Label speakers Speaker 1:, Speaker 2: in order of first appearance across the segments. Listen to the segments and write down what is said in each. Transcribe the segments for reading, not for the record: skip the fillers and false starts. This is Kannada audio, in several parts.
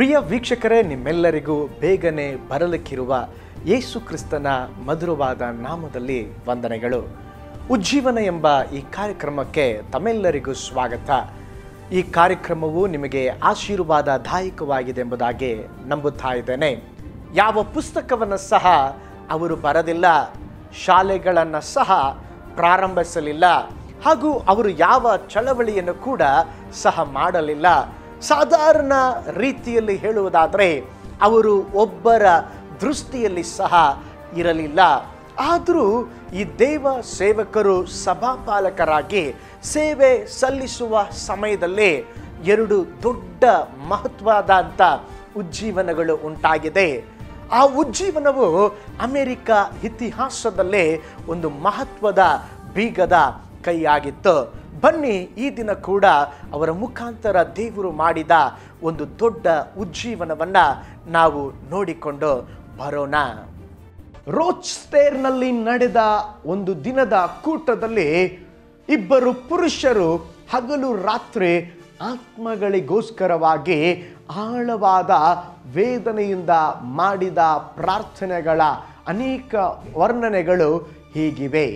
Speaker 1: ಪ್ರಿಯ ವೀಕ್ಷಕರೇ, ನಿಮ್ಮೆಲ್ಲರಿಗೂ ಬೇಗನೆ ಬರಲಿಕ್ಕಿರುವ ಯೇಸು ಕ್ರಿಸ್ತನ ಮಧುರವಾದ ನಾಮದಲ್ಲಿ ವಂದನೆಗಳು. ಉಜ್ಜೀವನ ಎಂಬ ಈ ಕಾರ್ಯಕ್ರಮಕ್ಕೆ ತಮ್ಮೆಲ್ಲರಿಗೂ ಸ್ವಾಗತ. ಈ ಕಾರ್ಯಕ್ರಮವು ನಿಮಗೆ ಆಶೀರ್ವಾದದಾಯಕವಾಗಿದೆ ಎಂಬುದಾಗಿ ನಂಬುತ್ತಾ ಇದ್ದೇನೆ. ಯಾವ ಪುಸ್ತಕವನ್ನು ಸಹ ಅವರು ಬರೆದಿಲ್ಲ, ಶಾಲೆಗಳನ್ನು ಸಹ ಪ್ರಾರಂಭಿಸಲಿಲ್ಲ, ಹಾಗೂ ಅವರು ಯಾವ ಚಳವಳಿಯನ್ನು ಕೂಡ ಸಹ ಮಾಡಲಿಲ್ಲ. ಸಾಧಾರಣ ರೀತಿಯಲ್ಲಿ ಹೇಳುವುದಾದರೆ ಅವರು ಒಬ್ಬರ ದೃಷ್ಟಿಯಲ್ಲಿ ಸಹ ಇರಲಿಲ್ಲ. ಆದರೂ ಈ ದೇವ ಸೇವಕರು ಸಭಾಪಾಲಕರಾಗಿ ಸೇವೆ ಸಲ್ಲಿಸುವ ಸಮಯದಲ್ಲಿ ಎರಡು ದೊಡ್ಡ ಮಹತ್ವದಂಥ ಉಜ್ಜೀವನಗಳು ಉಂಟಾಗಿದೆ. ಆ ಉಜ್ಜೀವನವು ಅಮೆರಿಕ ಇತಿಹಾಸದಲ್ಲೇ ಒಂದು ಮಹತ್ವದ ಬೀಗದ ಕೈಯಾಗಿತ್ತು. ಬನ್ನಿ, ಈ ದಿನ ಕೂಡ ಅವರ ಮುಖಾಂತರ ದೇವರು ಮಾಡಿದ ಒಂದು ದೊಡ್ಡ ಉಜ್ಜೀವನವನ್ನು ನಾವು ನೋಡಿಕೊಂಡು ಬರೋಣ. ರೋಚೆಸ್ಟರ್ನಲ್ಲಿ ನಡೆದ ಒಂದು ದಿನದ ಕೂಟದಲ್ಲಿ ಇಬ್ಬರು ಪುರುಷರು ಹಗಲು ರಾತ್ರಿ ಆತ್ಮಗಳಿಗೋಸ್ಕರವಾಗಿ ಆಳವಾದ ವೇದನೆಯಿಂದ ಮಾಡಿದ ಪ್ರಾರ್ಥನೆಗಳ ಅನೇಕ ವರ್ಣನೆಗಳು ಹೀಗಿವೆ.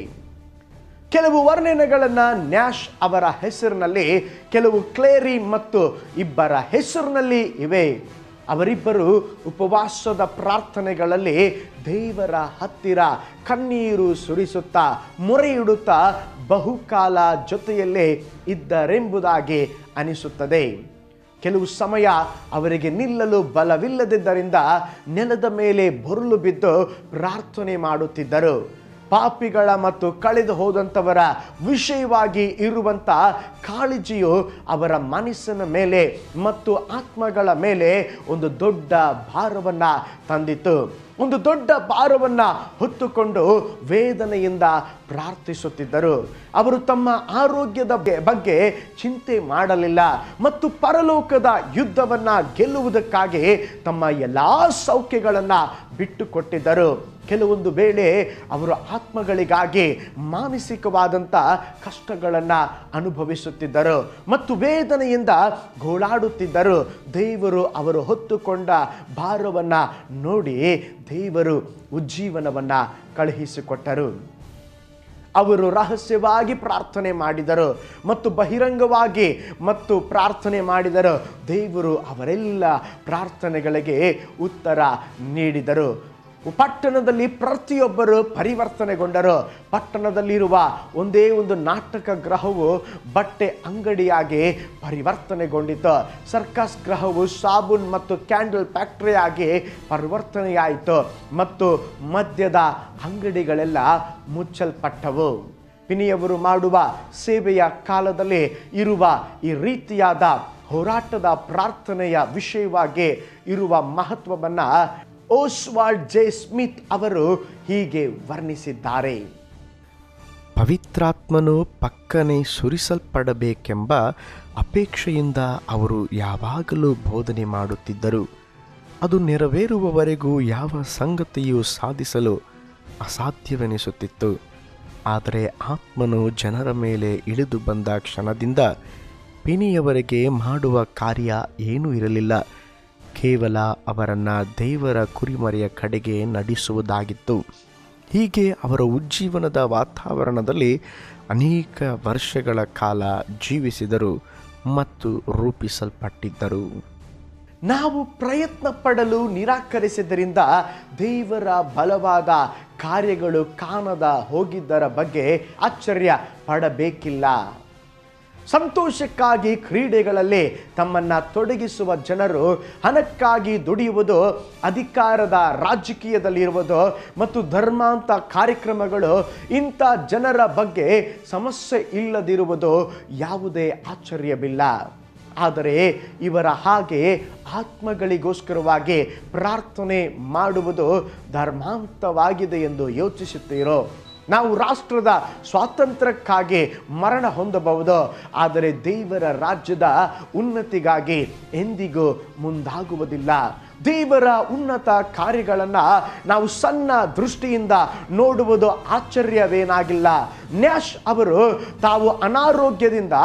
Speaker 1: ಕೆಲವು ವರ್ಣನೆಗಳನ್ನು ನ್ಯಾಶ್ ಅವರ ಹೆಸರಿನಲ್ಲಿ, ಕೆಲವು ಕ್ಲೇರಿ ಮತ್ತು ಇಬ್ಬರ ಹೆಸರಿನಲ್ಲಿ ಇವೆ. ಅವರಿಬ್ಬರು ಉಪವಾಸದ ಪ್ರಾರ್ಥನೆಗಳಲ್ಲಿ ದೇವರ ಹತ್ತಿರ ಕಣ್ಣೀರು ಸುರಿಸುತ್ತಾ ಮೊರೆಯಿಡುತ್ತಾ ಬಹುಕಾಲ ಜೊತೆಯಲ್ಲೇ ಇದ್ದರೆಂಬುದಾಗಿ ಅನಿಸುತ್ತದೆ. ಕೆಲವು ಸಮಯ ಅವರಿಗೆ ನಿಲ್ಲಲು ಬಲವಿಲ್ಲದಿದ್ದರಿಂದ ನೆಲದ ಮೇಲೆ ಬೊರಲು ಬಿದ್ದು ಪ್ರಾರ್ಥನೆ ಮಾಡುತ್ತಿದ್ದರು. ಪಾಪಿಗಳ ಮತ್ತು ಕಳೆದು ಹೋದಂಥವರ ವಿಷಯವಾಗಿ ಇರುವಂಥ ಕಾಳಜಿಯು ಅವರ ಮನಸ್ಸಿನ ಮೇಲೆ ಮತ್ತು ಆತ್ಮಗಳ ಮೇಲೆ ಒಂದು ದೊಡ್ಡ ಭಾರವನ್ನು ತಂದಿತು. ಒಂದು ದೊಡ್ಡ ಭಾರವನ್ನು ಹೊತ್ತುಕೊಂಡು ವೇದನೆಯಿಂದ ಪ್ರಾರ್ಥಿಸುತ್ತಿದ್ದರು. ಅವರು ತಮ್ಮ ಆರೋಗ್ಯದ ಬಗ್ಗೆ ಚಿಂತೆ ಮಾಡಲಿಲ್ಲ ಮತ್ತು ಪರಲೋಕದ ಯುದ್ಧವನ್ನು ಗೆಲ್ಲುವುದಕ್ಕಾಗಿ ತಮ್ಮ ಎಲ್ಲ ಸೌಖ್ಯಗಳನ್ನು ಬಿಟ್ಟುಕೊಟ್ಟಿದ್ದರು. ಕೆಲವೊಂದು ವೇಳೆ ಅವರು ಆತ್ಮಗಳಿಗಾಗಿ ಮಾನಸಿಕವಾದಂಥ ಕಷ್ಟಗಳನ್ನು ಅನುಭವಿಸುತ್ತಿದ್ದರು ಮತ್ತು ವೇದನೆಯಿಂದ ಗೋಳಾಡುತ್ತಿದ್ದರು. ದೇವರು ಅವರು ಹೊತ್ತುಕೊಂಡ ಭಾರವನ್ನು ನೋಡಿ ದೇವರು ಉಜ್ಜೀವನವನ್ನು ಕಳುಹಿಸಿಕೊಟ್ಟರು. ಅವರು ರಹಸ್ಯವಾಗಿ ಪ್ರಾರ್ಥನೆ ಮಾಡಿದರು ಮತ್ತು ಬಹಿರಂಗವಾಗಿ ಮತ್ತು ಪ್ರಾರ್ಥನೆ ಮಾಡಿದರು. ದೇವರು ಅವರೆಲ್ಲ ಪ್ರಾರ್ಥನೆಗಳಿಗೆ ಉತ್ತರ ನೀಡಿದರು. ಪಟ್ಟಣದಲ್ಲಿ ಪ್ರತಿಯೊಬ್ಬರು ಪರಿವರ್ತನೆಗೊಂಡರು. ಪಟ್ಟಣದಲ್ಲಿರುವ ಒಂದೇ ಒಂದು ನಾಟಕ ಗೃಹವು ಬಟ್ಟೆ ಅಂಗಡಿಯಾಗಿ ಪರಿವರ್ತನೆಗೊಂಡಿತು. ಸರ್ಕಸ್ ಗೃಹವು ಸಾಬೂನ್ ಮತ್ತು ಕ್ಯಾಂಡಲ್ ಫ್ಯಾಕ್ಟರಿಯಾಗಿ ಪರಿವರ್ತನೆಯಾಯಿತು ಮತ್ತು ಮದ್ಯದ ಅಂಗಡಿಗಳೆಲ್ಲ ಮುಚ್ಚಲ್ಪಟ್ಟವು. ಪಿನಿಯವರು ಮಾಡುವ ಸೇವೆಯ ಕಾಲದಲ್ಲಿ ಇರುವ ಈ ರೀತಿಯಾದ ಹೋರಾಟದ ಪ್ರಾರ್ಥನೆಯ ವಿಷಯವಾಗಿ ಇರುವ ಮಹತ್ವವನ್ನು ಓಸ್ವಾಲ್ಡ್ ಜೆ ಸ್ಮಿತ್ ಅವರು ಹೀಗೆ ವರ್ಣಿಸಿದ್ದಾರೆ.
Speaker 2: ಪವಿತ್ರಾತ್ಮನು ಪಕ್ಕನೆ ಸುರಿಸಲ್ಪಡಬೇಕೆಂಬ ಅಪೇಕ್ಷೆಯಿಂದ ಅವರು ಯಾವಾಗಲೂ ಬೋಧನೆ ಮಾಡುತ್ತಿದ್ದರು. ಅದು ನೆರವೇರುವವರೆಗೂ ಯಾವ ಸಂಗತಿಯೂ ಸಾಧಿಸಲು ಅಸಾಧ್ಯವೆನಿಸುತ್ತಿತ್ತು. ಆದರೆ ಆತ್ಮನು ಜನರ ಮೇಲೆ ಇಳಿದು ಬಂದ ಕ್ಷಣದಿಂದ ಪಿನಿಯವರೆಗೆ ಮಾಡುವ ಕಾರ್ಯ ಏನೂ ಇರಲಿಲ್ಲ. ಕೇವಲ ಅವರನ್ನು ದೇವರ ಕುರಿಮರಿಯ ಕಡೆಗೆ ನಡೆಸುವುದಾಗಿತ್ತು. ಹೀಗೆ ಅವರ ಉಜ್ಜೀವನದ ವಾತಾವರಣದಲ್ಲಿ ಅನೇಕ ವರ್ಷಗಳ ಕಾಲ ಜೀವಿಸಿದರು ಮತ್ತು ರೂಪಿಸಲ್ಪಟ್ಟಿದ್ದರು.
Speaker 1: ನಾವು ಪ್ರಯತ್ನ ಪಡಲು ನಿರಾಕರಿಸಿದ್ದರಿಂದ ದೇವರ ಬಲವಾದ ಕಾರ್ಯಗಳು ಕಾಣದ ಹೋಗಿದ್ದರ ಬಗ್ಗೆ ಆಶ್ಚರ್ಯ ಪಡಬೇಕಿಲ್ಲ. ಸಂತೋಷಕ್ಕಾಗಿ ಕ್ರೀಡೆಗಳಲ್ಲಿ ತಮ್ಮನ್ನು ತೊಡಗಿಸುವ ಜನರು, ಹಣಕ್ಕಾಗಿ ದುಡಿಯುವುದು, ಅಧಿಕಾರದ ರಾಜಕೀಯದಲ್ಲಿರುವುದು ಮತ್ತು ಧರ್ಮಾಂತ ಕಾರ್ಯಕ್ರಮಗಳು, ಇಂಥ ಜನರ ಬಗ್ಗೆ ಸಮಸ್ಯೆ ಇಲ್ಲದಿರುವುದು ಯಾವುದೇ ಆಶ್ಚರ್ಯವಿಲ್ಲ. ಆದರೆ ಇವರ ಹಾಗೆ ಆತ್ಮಗಳಿಗೋಸ್ಕರವಾಗಿ ಪ್ರಾರ್ಥನೆ ಮಾಡುವುದು ಧರ್ಮಾಂತವಾಗಿದೆ ಎಂದು ಯೋಚಿಸುತ್ತೀರೋ? ನಾವು ರಾಷ್ಟ್ರದ ಸ್ವಾತಂತ್ರ್ಯಕ್ಕಾಗಿ ಮರಣ ಹೊಂದಬಹುದು, ಆದರೆ ದೇವರ ರಾಜ್ಯದ ಉನ್ನತಿಗಾಗಿ ಎಂದಿಗೂ ಮುಂದಾಗುವುದಿಲ್ಲ. ದೇವರ ಉನ್ನತ ಕಾರ್ಯಗಳನ್ನು ನಾವು ಸಣ್ಣ ದೃಷ್ಟಿಯಿಂದ ನೋಡುವುದು ಆಶ್ಚರ್ಯವೇನಾಗಿಲ್ಲ. ನ್ಯಾಶ್ ಅವರು ತಾವು ಅನಾರೋಗ್ಯದಿಂದ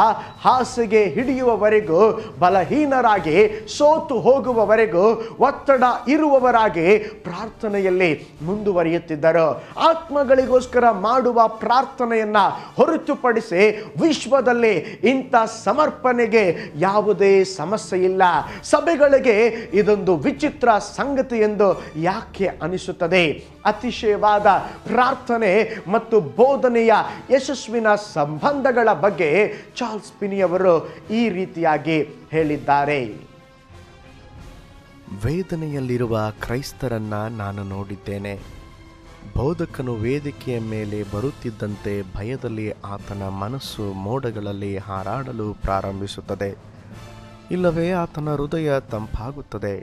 Speaker 1: ಹಾಸಿಗೆ ಹಿಡಿಯುವವರೆಗೂ, ಬಲಹೀನರಾಗಿ ಸೋತು ಹೋಗುವವರೆಗೂ, ಒತ್ತಡ ಇರುವವರಾಗಿ ಪ್ರಾರ್ಥನೆಯಲ್ಲಿ ಮುಂದುವರಿಯುತ್ತಿದ್ದರು. ಆತ್ಮಗಳಿಗೋಸ್ಕರ ಮಾಡುವ ಪ್ರಾರ್ಥನೆಯನ್ನ ಹೊರತುಪಡಿಸಿ ವಿಶ್ವದಲ್ಲಿ ಇಂಥ ಸಮರ್ಪಣೆಗೆ ಯಾವುದೇ ಸಮಸ್ಯೆ ಇಲ್ಲ. ಸಭೆಗಳಿಗೆ ಇದೊಂದು ವಿಚಿತ್ರ ಸಂಗತಿ ಎಂದು ಯಾಕೆ ಅನಿಸುತ್ತದೆ? ಅತಿಶಯವಾದ ಪ್ರಾರ್ಥನೆ ಮತ್ತು ಬೋಧನೆಯ ಯಶಸ್ವಿನ ಸಂಬಂಧಗಳ ಬಗ್ಗೆ ಚಾರ್ಲ್ಸ್ ಪಿನಿಯವರು ಈ ರೀತಿಯಾಗಿ ಹೇಳಿದ್ದಾರೆ.
Speaker 2: ವೇದನೆಯಲ್ಲಿರುವ ಕ್ರೈಸ್ತರನ್ನ ನಾನು ನೋಡಿದ್ದೇನೆ. ಬೋಧಕನು ವೇದಿಕೆಯ ಮೇಲೆ ಬರುತ್ತಿದ್ದಂತೆ ಭಯದಲ್ಲಿ ಆತನ ಮನಸ್ಸು ಮೋಡಗಳಲ್ಲಿ ಹಾರಾಡಲು ಪ್ರಾರಂಭಿಸುತ್ತದೆ. ಇಲ್ಲವೇ ಆತನ ಹೃದಯ ತಂಪಾಗುತ್ತದೆ,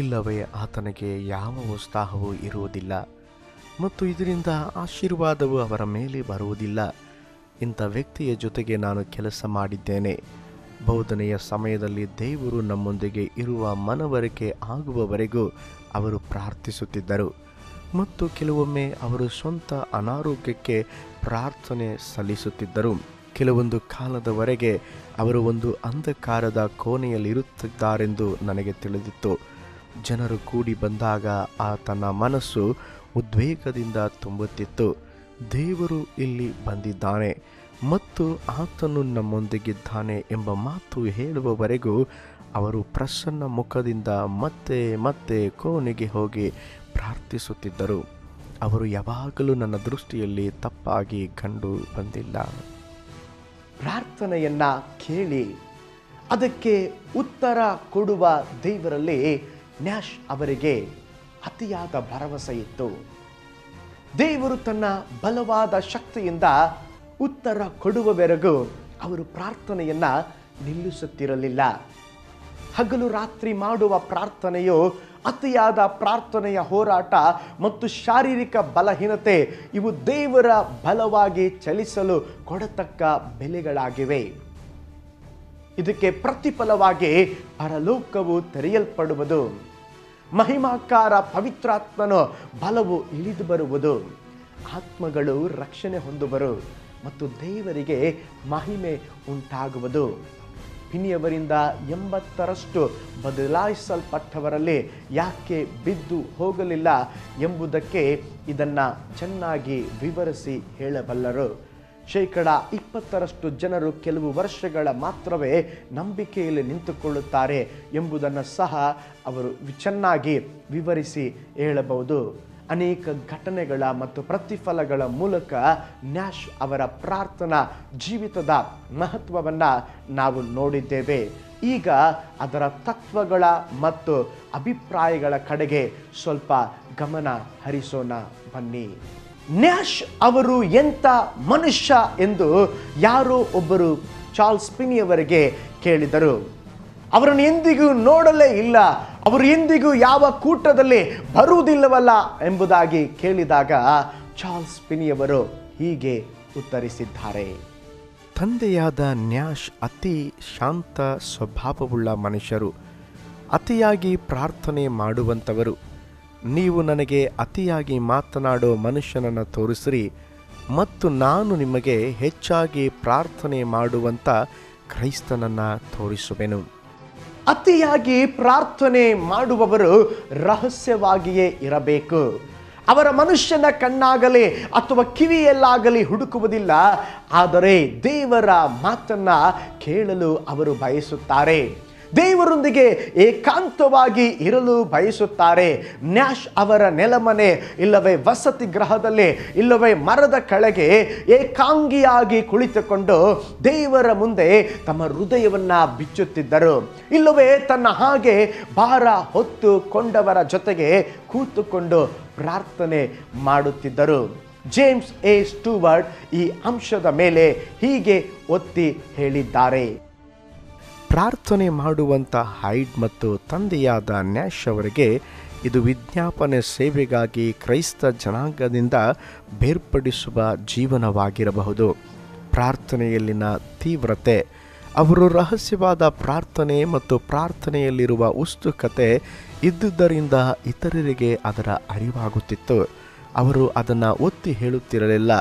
Speaker 2: ಇಲ್ಲವೇ ಆತನಿಗೆ ಯಾವ ಉತ್ಸಾಹವೂ ಇರುವುದಿಲ್ಲ ಮತ್ತು ಇದರಿಂದ ಆಶೀರ್ವಾದವು ಅವರ ಮೇಲೆ ಬರುವುದಿಲ್ಲ. ಇಂಥ ವ್ಯಕ್ತಿಯ ಜೊತೆಗೆ ನಾನು ಕೆಲಸ ಮಾಡಿದ್ದೇನೆ. ಬೋಧನೆಯ ಸಮಯದಲ್ಲಿ ದೇವರು ನಮ್ಮೊಂದಿಗೆ ಇರುವ ಮನವರಿಕೆ ಆಗುವವರೆಗೂ ಅವರು ಪ್ರಾರ್ಥಿಸುತ್ತಿದ್ದರು ಮತ್ತು ಕೆಲವೊಮ್ಮೆ ಅವರು ಸ್ವಂತ ಅನಾರೋಗ್ಯಕ್ಕೆ ಪ್ರಾರ್ಥನೆ ಸಲ್ಲಿಸುತ್ತಿದ್ದರು. ಕೆಲವೊಂದು ಕಾಲದವರೆಗೆ ಅವರು ಒಂದು ಅಂಧಕಾರದ ಕೋಣೆಯಲ್ಲಿರುತ್ತಿದ್ದಾರೆಂದು ನನಗೆ ತಿಳಿದಿತ್ತು. ಜನರು ಕೂಡಿ ಬಂದಾಗ ಆತನ ಮನಸ್ಸು ಉದ್ವೇಗದಿಂದ ತುಂಬುತ್ತಿತ್ತು. ದೇವರು ಇಲ್ಲಿ ಬಂದಿದ್ದಾನೆ ಮತ್ತು ಆತನು ನಮ್ಮೊಂದಿಗಿದ್ದಾನೆ ಎಂಬ ಮಾತು ಹೇಳುವವರೆಗೂ ಅವರು ಪ್ರಸನ್ನ ಮುಖದಿಂದ ಮತ್ತೆ ಮತ್ತೆ ಕೋಣೆಗೆ ಹೋಗಿ ಪ್ರಾರ್ಥಿಸುತ್ತಿದ್ದರು. ಅವರು ಯಾವಾಗಲೂ ನನ್ನ ದೃಷ್ಟಿಯಲ್ಲಿ ತಪ್ಪಾಗಿ ಕಂಡು ಬಂದಿಲ್ಲ.
Speaker 1: ಪ್ರಾರ್ಥನೆಯನ್ನ ಕೇಳಿ ಅದಕ್ಕೆ ಉತ್ತರ ಕೊಡುವ ದೇವರಲ್ಲಿ ನ್ಯಾಶ್ ಅವರಿಗೆ ಅತಿಯಾದ ಭರವಸೆ ಇತ್ತು. ದೇವರು ತನ್ನ ಬಲವಾದ ಶಕ್ತಿಯಿಂದ ಉತ್ತರ ಕೊಡುವವರೆಗೂ ಅವರು ಪ್ರಾರ್ಥನೆಯನ್ನ ನಿಲ್ಲಿಸುತ್ತಿರಲಿಲ್ಲ. ಹಗಲು ರಾತ್ರಿ ಮಾಡುವ ಪ್ರಾರ್ಥನೆಯು ಅತಿಯಾದ ಪ್ರಾರ್ಥನೆಯ ಹೋರಾಟ ಮತ್ತು ಶಾರೀರಿಕ ಬಲಹೀನತೆ ಇವು ದೇವರ ಬಲವಾಗಿ ಚಲಿಸಲು ಕೊಡತಕ್ಕ ಬೆಲೆಗಳಾಗಿವೆ. ಇದಕ್ಕೆ ಪ್ರತಿಫಲವಾಗಿ ಪರಲೋಕವು ತೆರೆಯಲ್ಪಡುವುದು, ಮಹಿಮಾಕಾರ ಪವಿತ್ರಾತ್ಮನ ಬಲವು ಇಳಿದು ಬರುವುದು, ಆತ್ಮಗಳು ರಕ್ಷಣೆ ಹೊಂದುವರು ಮತ್ತು ದೇವರಿಗೆ ಮಹಿಮೆ ಉಂಟಾಗುವುದು. ಪಿನಿಯವರಿಂದ 80ರಷ್ಟು ಬದಲಾಯಿಸಲ್ಪಟ್ಟವರಲ್ಲಿ ಯಾಕೆ ಬಿದ್ದು ಹೋಗಲಿಲ್ಲ ಎಂಬುದಕ್ಕೆ ಇದನ್ನು ಚೆನ್ನಾಗಿ ವಿವರಿಸಿ ಹೇಳಬಲ್ಲರು. 20% ಜನರು ಕೆಲವು ವರ್ಷಗಳ ಮಾತ್ರವೇ ನಂಬಿಕೆಯಲ್ಲಿ ನಿಂತುಕೊಳ್ಳುತ್ತಾರೆ ಎಂಬುದನ್ನು ಸಹ ಅವರು ಚೆನ್ನಾಗಿ ವಿವರಿಸಿ ಹೇಳಬಹುದು. ಅನೇಕ ಘಟನೆಗಳ ಮತ್ತು ಪ್ರತಿಫಲಗಳ ಮೂಲಕ ನ್ಯಾಶ್ ಅವರ ಪ್ರಾರ್ಥನಾ ಜೀವಿತದ ಮಹತ್ವವನ್ನು ನಾವು ನೋಡಿದ್ದೇವೆ. ಈಗ ಅದರ ತತ್ವಗಳ ಮತ್ತು ಅಭಿಪ್ರಾಯಗಳ ಕಡೆಗೆ ಸ್ವಲ್ಪ ಗಮನ ಹರಿಸೋಣ ಬನ್ನಿ. ನ್ಯಾಶ್ ಅವರು ಎಂಥ ಮನುಷ್ಯ ಎಂದು ಯಾರೋ ಒಬ್ಬರು ಚಾರ್ಲ್ಸ್ ಪಿನಿಯವರಿಗೆ ಕೇಳಿದರು. ಅವರನ್ನು ಎಂದಿಗೂ ನೋಡಲೇ ಇಲ್ಲ, ಅವರು ಎಂದಿಗೂ ಯಾವ ಕೂಟದಲ್ಲಿ ಬರುವುದಿಲ್ಲವಲ್ಲ ಎಂಬುದಾಗಿ ಕೇಳಿದಾಗ ಚಾರ್ಲ್ಸ್ ಪಿನಿಯವರು ಹೀಗೆ ಉತ್ತರಿಸಿದ್ದಾರೆ.
Speaker 2: ತಂದೆಯಾದ ನ್ಯಾಶ್ ಅತಿ ಶಾಂತ ಸ್ವಭಾವವುಳ್ಳ ಮನುಷ್ಯರು, ಅತಿಯಾಗಿ ಪ್ರಾರ್ಥನೆ ಮಾಡುವಂಥವರು. ನೀವು ನನಗೆ ಅತಿಯಾಗಿ ಮಾತನಾಡೋ ಮನುಷ್ಯನನ್ನು ತೋರಿಸಿರಿ ಮತ್ತು ನಾನು ನಿಮಗೆ ಹೆಚ್ಚಾಗಿ ಪ್ರಾರ್ಥನೆ ಮಾಡುವಂಥ ಕ್ರೈಸ್ತನನ್ನು ತೋರಿಸುವೆನು.
Speaker 1: ಅತಿಯಾಗಿ ಪ್ರಾರ್ಥನೆ ಮಾಡುವವರು ರಹಸ್ಯವಾಗಿಯೇ ಇರಬೇಕು. ಅವರ ಮನುಷ್ಯನ ಕಣ್ಣಾಗಲಿ ಅಥವಾ ಕಿವಿಯಲ್ಲಾಗಲಿ ಹುಡುಕುವುದಿಲ್ಲ, ಆದರೆ ದೇವರ ಮಾತನ್ನ ಕೇಳಲು ಅವರು ಬಯಸುತ್ತಾರೆ. ದೇವರೊಂದಿಗೆ ಏಕಾಂತವಾಗಿ ಇರಲು ಬಯಸುತ್ತಾರೆ. ನ್ಯಾಶ್ ಅವರ ನೆಲಮನೆ ಇಲ್ಲವೇ ವಸತಿ ಗೃಹದಲ್ಲಿ ಇಲ್ಲವೇ ಮರದ ಕೆಳಗೆ ಏಕಾಂಗಿಯಾಗಿ ಕುಳಿತುಕೊಂಡು ದೇವರ ಮುಂದೆ ತಮ್ಮ ಹೃದಯವನ್ನ ಬಿಚ್ಚುತ್ತಿದ್ದರು. ಇಲ್ಲವೇ ತನ್ನ ಹಾಗೆ ಭಾರ ಹೊತ್ತುಕೊಂಡವರ ಜೊತೆಗೆ ಕೂತುಕೊಂಡು ಪ್ರಾರ್ಥನೆ ಮಾಡುತ್ತಿದ್ದರು. ಜೇಮ್ಸ್ ಎ ಸ್ಟುವರ್ಟ್ ಈ ಅಂಶದ ಮೇಲೆ ಹೀಗೆ ಒತ್ತಿ ಹೇಳಿದ್ದಾರೆ.
Speaker 2: ಪ್ರಾರ್ಥನೆ ಮಾಡುವಂಥ ಹೈಡ್ ಮತ್ತು ತಂದೆಯಾದ ನ್ಯಾಶ್ ಅವರಿಗೆ ಇದು ವಿಜ್ಞಾಪನೆ ಸೇವೆಗಾಗಿ ಕ್ರೈಸ್ತ ಜನಾಂಗದಿಂದ ಬೇರ್ಪಡಿಸುವ ಜೀವನವಾಗಿರಬಹುದು. ಪ್ರಾರ್ಥನೆಯಲ್ಲಿನ ತೀವ್ರತೆ ಅವರು ರಹಸ್ಯವಾದ ಪ್ರಾರ್ಥನೆ ಮತ್ತು ಪ್ರಾರ್ಥನೆಯಲ್ಲಿರುವ ಉತ್ಸುಕತೆ ಇದ್ದುದರಿಂದ ಇತರರಿಗೆ ಅದರ ಅರಿವಾಗುತ್ತಿತ್ತು. ಅವರು ಅದನ್ನು ಒತ್ತಿ ಹೇಳುತ್ತಿರಲಿಲ್ಲ,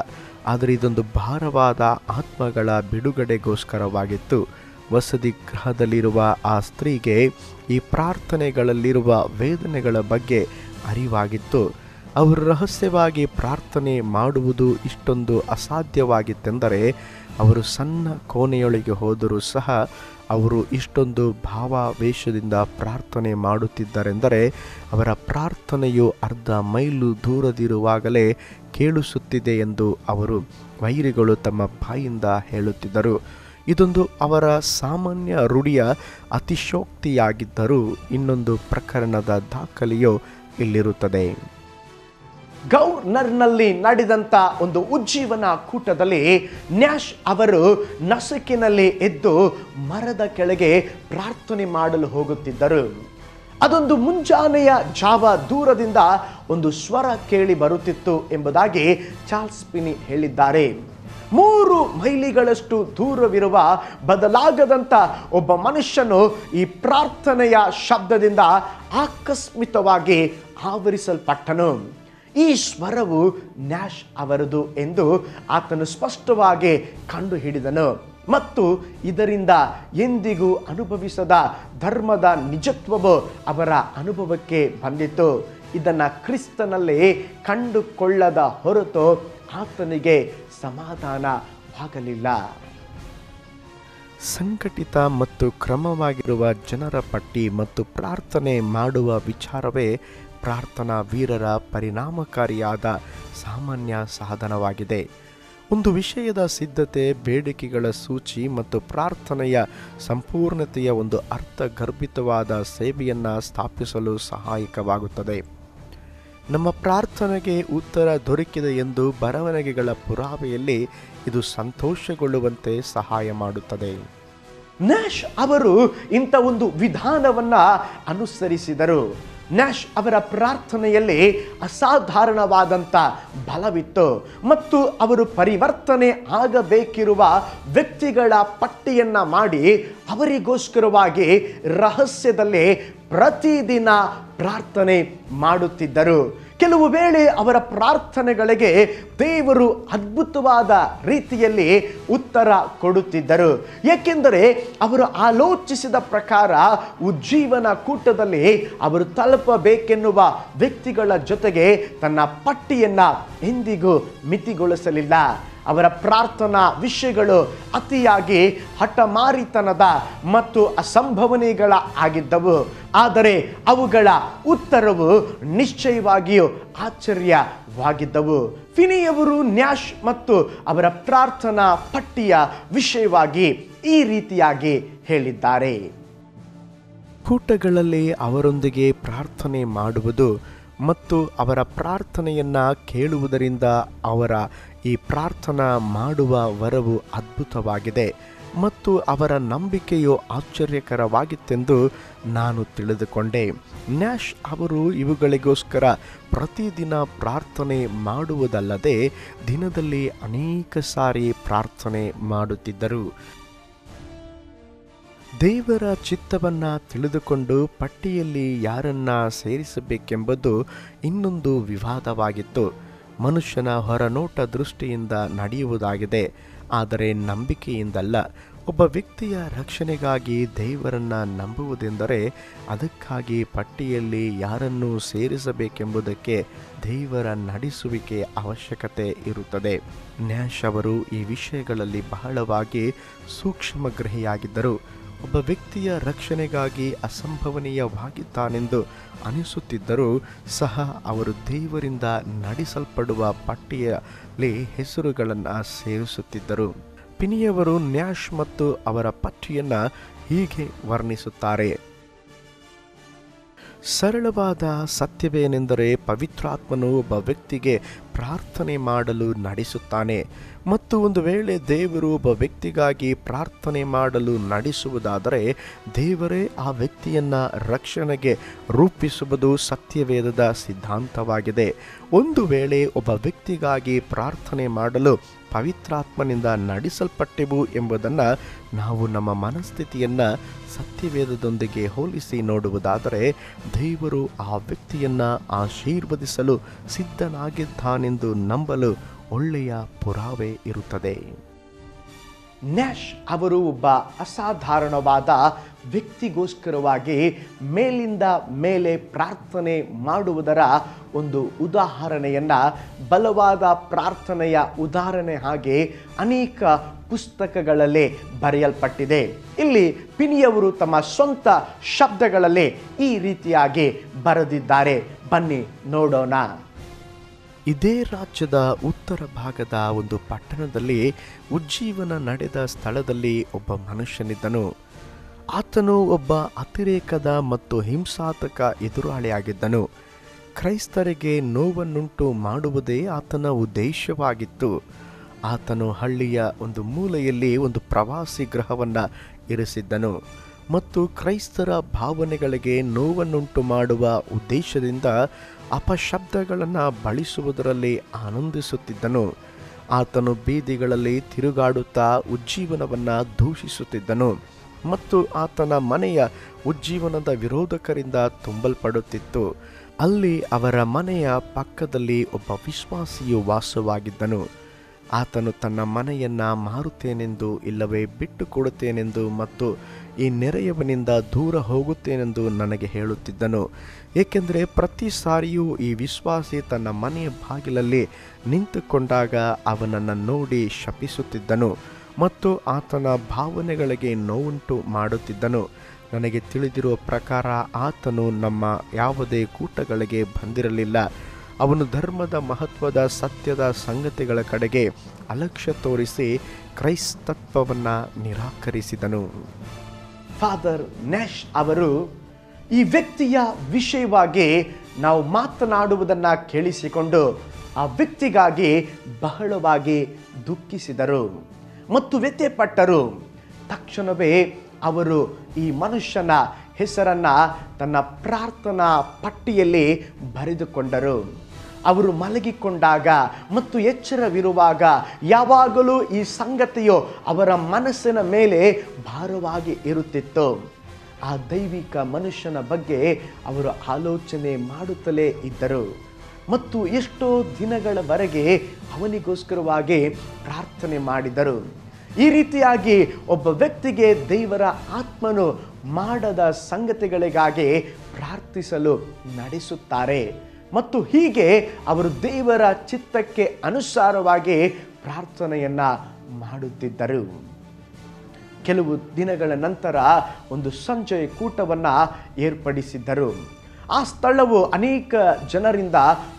Speaker 2: ಆದರೆ ಇದೊಂದು ಭಾರವಾದ ಆತ್ಮಗಳ ಬಿಡುಗಡೆಗೋಸ್ಕರವಾಗಿತ್ತು. ವಸತಿ ಗೃಹದಲ್ಲಿರುವ ಆ ಸ್ತ್ರೀಗೆ ಈ ಪ್ರಾರ್ಥನೆಗಳಲ್ಲಿರುವ ವೇದನೆಗಳ ಬಗ್ಗೆ ಅರಿವಾಗಿತ್ತು. ಅವರು ರಹಸ್ಯವಾಗಿ ಪ್ರಾರ್ಥನೆ ಮಾಡುವುದು ಇಷ್ಟೊಂದು ಅಸಾಧ್ಯವಾಗಿತ್ತೆಂದರೆ ಅವರು ಸಣ್ಣ ಕೋಣೆಯೊಳಗೆ ಹೋದರೂ ಸಹ ಅವರು ಇಷ್ಟೊಂದು ಭಾವಾವೇಶದಿಂದ ಪ್ರಾರ್ಥನೆ ಮಾಡುತ್ತಿದ್ದರೆಂದರೆ ಅವರ ಪ್ರಾರ್ಥನೆಯು ಅರ್ಧ ಮೈಲು ದೂರದಿರುವಾಗಲೇ ಕೇಳಿಸುತ್ತಿದೆ ಎಂದು ಅವರು ವೈರಿಗಳು ತಮ್ಮ ಬಾಯಿಂದ ಹೇಳುತ್ತಿದ್ದರು. ಇದೊಂದು ಅವರ ಸಾಮಾನ್ಯ ರೂಢಿಯ ಅತಿಶಯೋಕ್ತಿಯಾಗಿದ್ದರೂ ಇನ್ನೊಂದು ಪ್ರಕರಣದ ದಾಖಲೆಯು ಇಲ್ಲಿರುತ್ತದೆ.
Speaker 1: ಗೌರ್ನರ್ನಲ್ಲಿ ನಡೆದಂಥ ಒಂದು ಉಜ್ಜೀವನ ಕೂಟದಲ್ಲಿ ನ್ಯಾಶ್ ಅವರು ನಸುಕಿನಲ್ಲಿ ಎದ್ದು ಮರದ ಕೆಳಗೆ ಪ್ರಾರ್ಥನೆ ಮಾಡಲು ಹೋಗುತ್ತಿದ್ದರು. ಅದೊಂದು ಮುಂಜಾನೆಯ ಜಾವ ದೂರದಿಂದ ಒಂದು ಸ್ವರ ಕೇಳಿ ಬರುತ್ತಿತ್ತು ಎಂಬುದಾಗಿ ಚಾರ್ಲ್ಸ್ ಪಿನಿ ಹೇಳಿದ್ದಾರೆ. 3 ಮೈಲಿಗಳಷ್ಟು ದೂರವಿರುವ ಬದಲಾಗದಂಥ ಒಬ್ಬ ಮನುಷ್ಯನು ಈ ಪ್ರಾರ್ಥನೆಯ ಶಬ್ದದಿಂದ ಆಕಸ್ಮಿಕವಾಗಿ ಆವರಿಸಲ್ಪಟ್ಟನು. ಈ ಸ್ವರವು ನ್ಯಾಶ್ ಅವರದು ಎಂದು ಆತನು ಸ್ಪಷ್ಟವಾಗಿ ಕಂಡುಹಿಡಿದನು ಮತ್ತು ಇದರಿಂದ ಎಂದಿಗೂ ಅನುಭವಿಸದ ಧರ್ಮದ ನಿಜತ್ವವು ಅವರ ಅನುಭವಕ್ಕೆ ಬಂದಿತು. ಇದನ್ನು ಕ್ರಿಸ್ತನಲ್ಲಿ ಕಂಡುಕೊಳ್ಳದ ಹೊರತು ಆತನಿಗೆ ಸಮಾಧಾನವಾಗಲಿಲ್ಲ.
Speaker 2: ಸಂಘಟಿತ ಮತ್ತು ಕ್ರಮವಾಗಿರುವ ಜನರ ಪಟ್ಟಿ ಮತ್ತು ಪ್ರಾರ್ಥನೆ ಮಾಡುವ ವಿಚಾರವೇ ಪ್ರಾರ್ಥನಾ ವೀರರ ಪರಿಣಾಮಕಾರಿಯಾದ ಸಾಮಾನ್ಯ ಸಾಧನವಾಗಿದೆ. ಒಂದು ವಿಷಯದ ಸಿದ್ಧತೆ, ಬೇಡಿಕೆಗಳ ಸೂಚಿ ಮತ್ತು ಪ್ರಾರ್ಥನೆಯ ಸಂಪೂರ್ಣತೆಯ ಒಂದು ಅರ್ಥಗರ್ಭಿತವಾದ ಸೇವೆಯನ್ನು ಸ್ಥಾಪಿಸಲು ಸಹಾಯಕವಾಗುತ್ತದೆ. ನಮ್ಮ ಪ್ರಾರ್ಥನೆಗೆ ಉತ್ತರ ದೊರಕಿದೆ ಎಂದು ಬರವಣಿಗೆಗಳ ಪುರಾವೆಯಲ್ಲಿ ಇದು ಸಂತೋಷಗೊಳ್ಳುವಂತೆ ಸಹಾಯ ಮಾಡುತ್ತದೆ.
Speaker 1: ನ್ಯಾಶ್ ಅವರು ಇಂಥ ಒಂದು ವಿಧಾನವನ್ನು ಅನುಸರಿಸಿದರು. ನ್ಯಾಶ್ ಅವರ ಪ್ರಾರ್ಥನೆಯಲ್ಲಿ ಅಸಾಧಾರಣವಾದಂಥ ಬಲವಿತ್ತು ಮತ್ತು ಅವರು ಪರಿವರ್ತನೆ ಆಗಬೇಕಿರುವ ವ್ಯಕ್ತಿಗಳ ಪಟ್ಟಿಯನ್ನು ಮಾಡಿ ಅವರಿಗೋಸ್ಕರವಾಗಿ ರಹಸ್ಯದಲ್ಲಿ ಪ್ರತಿದಿನ ಪ್ರಾರ್ಥನೆ ಮಾಡುತ್ತಿದ್ದರು. ಕೆಲವು ವೇಳೆ ಅವರ ಪ್ರಾರ್ಥನೆಗಳಿಗೆ ದೇವರು ಅದ್ಭುತವಾದ ರೀತಿಯಲ್ಲಿ ಉತ್ತರ ಕೊಡುತ್ತಿದ್ದರು. ಏಕೆಂದರೆ ಅವರು ಆಲೋಚಿಸಿದ ಪ್ರಕಾರ ಉಜ್ಜೀವನ ಕೂಟದಲ್ಲಿ ಅವರು ತಲುಪಬೇಕೆನ್ನುವ ವ್ಯಕ್ತಿಗಳ ಜೊತೆಗೆ ತನ್ನ ಪಟ್ಟಿಯನ್ನು ಎಂದಿಗೂ ಮಿತಿಗೊಳಿಸಲಿಲ್ಲ. ಅವರ ಪ್ರಾರ್ಥನಾ ವಿಷಯಗಳು ಅತಿಯಾಗಿ ಹಠಮಾರಿತನದ ಮತ್ತು ಅಸಂಭವನೀಯಗಳ ಆಗಿದ್ದವು. ಆದರೆ ಅವುಗಳ ಉತ್ತರವು ನಿಶ್ಚಯವಾಗಿಯೂ ಆಶ್ಚರ್ಯವಾಗಿದ್ದವು. ಫಿನಿಯವರು ನ್ಯಾಶ್ ಮತ್ತು ಅವರ ಪ್ರಾರ್ಥನಾ ಪಟ್ಟಿಯ ವಿಷಯವಾಗಿ ಈ ರೀತಿಯಾಗಿ ಹೇಳಿದ್ದಾರೆ.
Speaker 2: ಕೂಟಗಳಲ್ಲಿ ಅವರೊಂದಿಗೆ ಪ್ರಾರ್ಥನೆ ಮಾಡುವುದು ಮತ್ತು ಅವರ ಪ್ರಾರ್ಥನೆಯನ್ನು ಕೇಳುವುದರಿಂದ ಅವರ ಈ ಪ್ರಾರ್ಥನಾ ಮಾಡುವ ವರವು ಅದ್ಭುತವಾಗಿದೆ ಮತ್ತು ಅವರ ನಂಬಿಕೆಯು ಆಶ್ಚರ್ಯಕರವಾಗಿತ್ತೆಂದು ನಾನು ತಿಳಿದುಕೊಂಡೆ. ನ್ಯಾಶ್ ಅವರು ಇವುಗಳಿಗೋಸ್ಕರ ಪ್ರತಿದಿನ ಪ್ರಾರ್ಥನೆ ಮಾಡುವುದಲ್ಲದೆ ದಿನದಲ್ಲಿ ಅನೇಕ ಸಾರಿ ಪ್ರಾರ್ಥನೆ ಮಾಡುತ್ತಿದ್ದರು. ದೇವರ ಚಿತ್ತವನ್ನು ತಿಳಿದುಕೊಂಡು ಪಟ್ಟಿಯಲ್ಲಿ ಯಾರನ್ನ ಸೇರಿಸಬೇಕೆಂಬುದು ಇನ್ನೊಂದು ವಿವಾದವಾಗಿತ್ತು. ಮನುಷ್ಯನ ಹೊರನೋಟ ದೃಷ್ಟಿಯಿಂದ ನಡೆಯುವುದಾಗಿದೆ, ಆದರೆ ನಂಬಿಕೆಯಿಂದಲ್ಲ. ಒಬ್ಬ ವ್ಯಕ್ತಿಯ ರಕ್ಷಣೆಗಾಗಿ ದೇವರನ್ನು ನಂಬುವುದೆಂದರೆ ಅದಕ್ಕಾಗಿ ಪಟ್ಟಿಯಲ್ಲಿ ಯಾರನ್ನು ಸೇರಿಸಬೇಕೆಂಬುದಕ್ಕೆ ದೇವರ ನಡೆಸುವಿಕೆ ಅವಶ್ಯಕತೆ ಇರುತ್ತದೆ. ನ್ಯಾಶ್ ಅವರು ಈ ವಿಷಯಗಳಲ್ಲಿ ಬಹಳವಾಗಿ ಸೂಕ್ಷ್ಮಗ್ರಹಿಯಾಗಿದ್ದರು. ಒಬ್ಬ ವ್ಯಕ್ತಿಯ ರಕ್ಷಣೆಗಾಗಿ ಅಸಂಭವನೀಯವಾಗಿದ್ದಾನೆಂದು ಅನಿಸುತ್ತಿದ್ದರೂ ಸಹ ಅವರು ದೇವರಿಂದ ನಡೆಸಲ್ಪಡುವ ಪಟ್ಟಿಯಲ್ಲಿ ಹೆಸರುಗಳನ್ನು ಸೇರಿಸುತ್ತಿದ್ದರು. ಪಿನಿಯವರು ನ್ಯಾಶ್ ಮತ್ತು ಅವರ ಪಟ್ಟಿಯನ್ನು ಹೀಗೆ ವರ್ಣಿಸುತ್ತಾರೆ. ಸರಳವಾದ ಸತ್ಯವೇನೆಂದರೆ ಪವಿತ್ರಾತ್ಮನು ಒಬ್ಬ ವ್ಯಕ್ತಿಗೆ ಪ್ರಾರ್ಥನೆ ಮಾಡಲು ನಡೆಸುತ್ತಾನೆ. ಮತ್ತು ಒಂದು ವೇಳೆ ದೇವರು ಒಬ್ಬ ವ್ಯಕ್ತಿಗಾಗಿ ಪ್ರಾರ್ಥನೆ ಮಾಡಲು ನಡೆಸುವುದಾದರೆ ದೇವರೇ ಆ ವ್ಯಕ್ತಿಯನ್ನು ರಕ್ಷಣೆಗೆ ರೂಪಿಸುವುದು ಸತ್ಯವೇದದ ಸಿದ್ಧಾಂತವಾಗಿದೆ. ಒಂದು ವೇಳೆ ಒಬ್ಬ ವ್ಯಕ್ತಿಗಾಗಿ ಪ್ರಾರ್ಥನೆ ಮಾಡಲು ಪವಿತ್ರಾತ್ಮನಿಂದ ನಡೆಸಲ್ಪಟ್ಟೆವು ಎಂಬುದನ್ನು ನಾವು ನಮ್ಮ ಮನಸ್ಥಿತಿಯನ್ನು ಸತ್ಯವೇದದೊಂದಿಗೆ ಹೋಲಿಸಿ ನೋಡುವುದಾದರೆ ದೇವರು ಆ ವ್ಯಕ್ತಿಯನ್ನು ಆಶೀರ್ವದಿಸಲು ಸಿದ್ಧನಾಗಿದ್ದಾನೆಂದು ನಂಬಲು ಒಳ್ಳೆಯ ಪುರಾವೆ ಇರುತ್ತದೆ.
Speaker 1: ನ್ಯಾಶ್ ಅವರು ಒಬ್ಬ ಅಸಾಧಾರಣವಾದ ವ್ಯಕ್ತಿಗೋಸ್ಕರವಾಗಿ ಮೇಲಿಂದ ಮೇಲೆ ಪ್ರಾರ್ಥನೆ ಮಾಡುವುದರ ಒಂದು ಉದಾಹರಣೆಯನ್ನು, ಬಲವಾದ ಪ್ರಾರ್ಥನೆಯ ಉದಾಹರಣೆ ಹಾಗೆ ಅನೇಕ ಪುಸ್ತಕಗಳಲ್ಲಿ ಬರೆಯಲ್ಪಟ್ಟಿದೆ. ಇಲ್ಲಿ ಪಿನಿಯವರು ತಮ್ಮ ಸ್ವಂತ ಶಬ್ದಗಳಲ್ಲಿ ಈ ರೀತಿಯಾಗಿ ಬರೆದಿದ್ದಾರೆ. ಬನ್ನಿ ನೋಡೋಣ.
Speaker 2: ಇದೇ ರಾಜ್ಯದ ಉತ್ತರ ಭಾಗದ ಒಂದು ಪಟ್ಟಣದಲ್ಲಿ ಉಜ್ಜೀವನ ನಡೆದ ಸ್ಥಳದಲ್ಲಿ ಒಬ್ಬ ಮನುಷ್ಯನಿದ್ದನು. ಆತನು ಒಬ್ಬ ಅತಿರೇಕದ ಮತ್ತು ಹಿಂಸಾತ್ಮಕ ಎದುರಾಳಿಯಾಗಿದ್ದನು. ಕ್ರೈಸ್ತರಿಗೆ ನೋವನ್ನುಂಟು ಮಾಡುವುದೇ ಆತನ ಉದ್ದೇಶವಾಗಿತ್ತು. ಆತನು ಹಳ್ಳಿಯ ಒಂದು ಮೂಲೆಯಲ್ಲಿ ಒಂದು ಪ್ರವಾಸಿ ಗೃಹವನ್ನು ಇರಿಸಿದ್ದನು ಮತ್ತು ಕ್ರೈಸ್ತರ ಭಾವನೆಗಳಿಗೆ ನೋವನ್ನುಂಟು ಮಾಡುವ ಉದ್ದೇಶದಿಂದ ಅಪಶಬ್ದಗಳನ್ನು ಬಳಸುವುದರಲ್ಲಿ ಆನಂದಿಸುತ್ತಿದ್ದನು. ಆತನು ಬೀದಿಗಳಲ್ಲಿ ತಿರುಗಾಡುತ್ತಾ ಉಜ್ಜೀವನವನ್ನು ದೂಷಿಸುತ್ತಿದ್ದನು ಮತ್ತು ಆತನ ಮನೆಯ ಉಜ್ಜೀವನದ ವಿರೋಧಕರಿಂದ ತುಂಬಲ್ಪಡುತ್ತಿತ್ತು. ಅಲ್ಲಿ ಅವರ ಮನೆಯ ಪಕ್ಕದಲ್ಲಿ ಒಬ್ಬ ವಿಶ್ವಾಸಿಯು ವಾಸವಾಗಿದ್ದನು. ಆತನು ತನ್ನ ಮನೆಯನ್ನು ಮಾರುತ್ತೇನೆಂದು ಇಲ್ಲವೇ ಬಿಟ್ಟು ಕೊಡುತ್ತೇನೆಂದು ಮತ್ತು ಈ ನೆರೆಯವನಿಂದ ದೂರ ಹೋಗುತ್ತೇನೆಂದು ನನಗೆ ಹೇಳುತ್ತಿದ್ದನು. ಏಕೆಂದರೆ ಪ್ರತಿ ಸಾರಿಯೂ ಈ ವಿಶ್ವಾಸಿ ತನ್ನ ಮನೆಯ ಬಾಗಿಲಲ್ಲಿ ನಿಂತುಕೊಂಡಾಗ ಅವನನ್ನು ನೋಡಿ ಶಪಿಸುತ್ತಿದ್ದನು ಮತ್ತು ಆತನ ಭಾವನೆಗಳಿಗೆ ನೋವುಂಟು ಮಾಡುತ್ತಿದ್ದನು. ನನಗೆ ತಿಳಿದಿರುವ ಪ್ರಕಾರ ಆತನು ನಮ್ಮ ಯಾವುದೇ ಕೂಟಗಳಿಗೆ ಬಂದಿರಲಿಲ್ಲ. ಅವನು ಧರ್ಮದ ಮಹತ್ವದ ಸತ್ಯದ ಸಂಗತಿಗಳ ಕಡೆಗೆ ಅಲಕ್ಷ್ಯ ತೋರಿಸಿ ಕ್ರೈಸ್ತತ್ವವನ್ನು ನಿರಾಕರಿಸಿದನು.
Speaker 1: ಫಾದರ್ ನ್ಯಾಶ್ ಅವರು ಈ ವ್ಯಕ್ತಿಯ ವಿಷಯವಾಗಿ ನಾವು ಮಾತನಾಡುವುದನ್ನು ಕೇಳಿಸಿಕೊಂಡು ಆ ವ್ಯಕ್ತಿಗಾಗಿ ಬಹಳವಾಗಿ ದುಃಖಿಸಿದರು ಮತ್ತು ವ್ಯಥೆಪಟ್ಟರು. ತಕ್ಷಣವೇ ಅವರು ಈ ಮನುಷ್ಯನ ಹೆಸರನ್ನು ತನ್ನ ಪ್ರಾರ್ಥನಾ ಪಟ್ಟಿಯಲ್ಲಿ ಬರೆದುಕೊಂಡರು. ಅವರು ಮಲಗಿಕೊಂಡಾಗ ಮತ್ತು ಎಚ್ಚರವಿರುವಾಗ ಯಾವಾಗಲೂ ಈ ಸಂಗತಿಯು ಅವರ ಮನಸ್ಸಿನ ಮೇಲೆ ಭಾರವಾಗಿ ಇರುತ್ತಿತ್ತು. ಆ ದೈವಿಕ ಮನುಷ್ಯನ ಬಗ್ಗೆ ಅವರು ಆಲೋಚನೆ ಮಾಡುತ್ತಲೇ ಇದ್ದರು ಮತ್ತು ಎಷ್ಟೋ ದಿನಗಳವರೆಗೆ ಅವನಿಗೋಸ್ಕರವಾಗಿ ಪ್ರಾರ್ಥನೆ ಮಾಡಿದರು. ಈ ರೀತಿಯಾಗಿ ಒಬ್ಬ ವ್ಯಕ್ತಿಗೆ ದೇವರ ಆತ್ಮನು ಮಾಡದ ಸಂಗತಿಗಳಿಗಾಗಿ ಪ್ರಾರ್ಥಿಸಲು ನಡೆಸುತ್ತಾರೆ ಮತ್ತು ಹೀಗೆ ಅವರು ದೇವರ ಚಿತ್ತಕ್ಕೆ ಅನುಸಾರವಾಗಿ ಪ್ರಾರ್ಥನೆಯನ್ನು ಮಾಡುತ್ತಿದ್ದರು. ಕೆಲವು ದಿನಗಳ ನಂತರ ಒಂದು ಸಂಜೆಯ ಕೂಟವನ್ನು ಏರ್ಪಡಿಸಿದ್ದರು. ಆ ಸ್ಥಳವು ಅನೇಕ ಜನರಿಂದ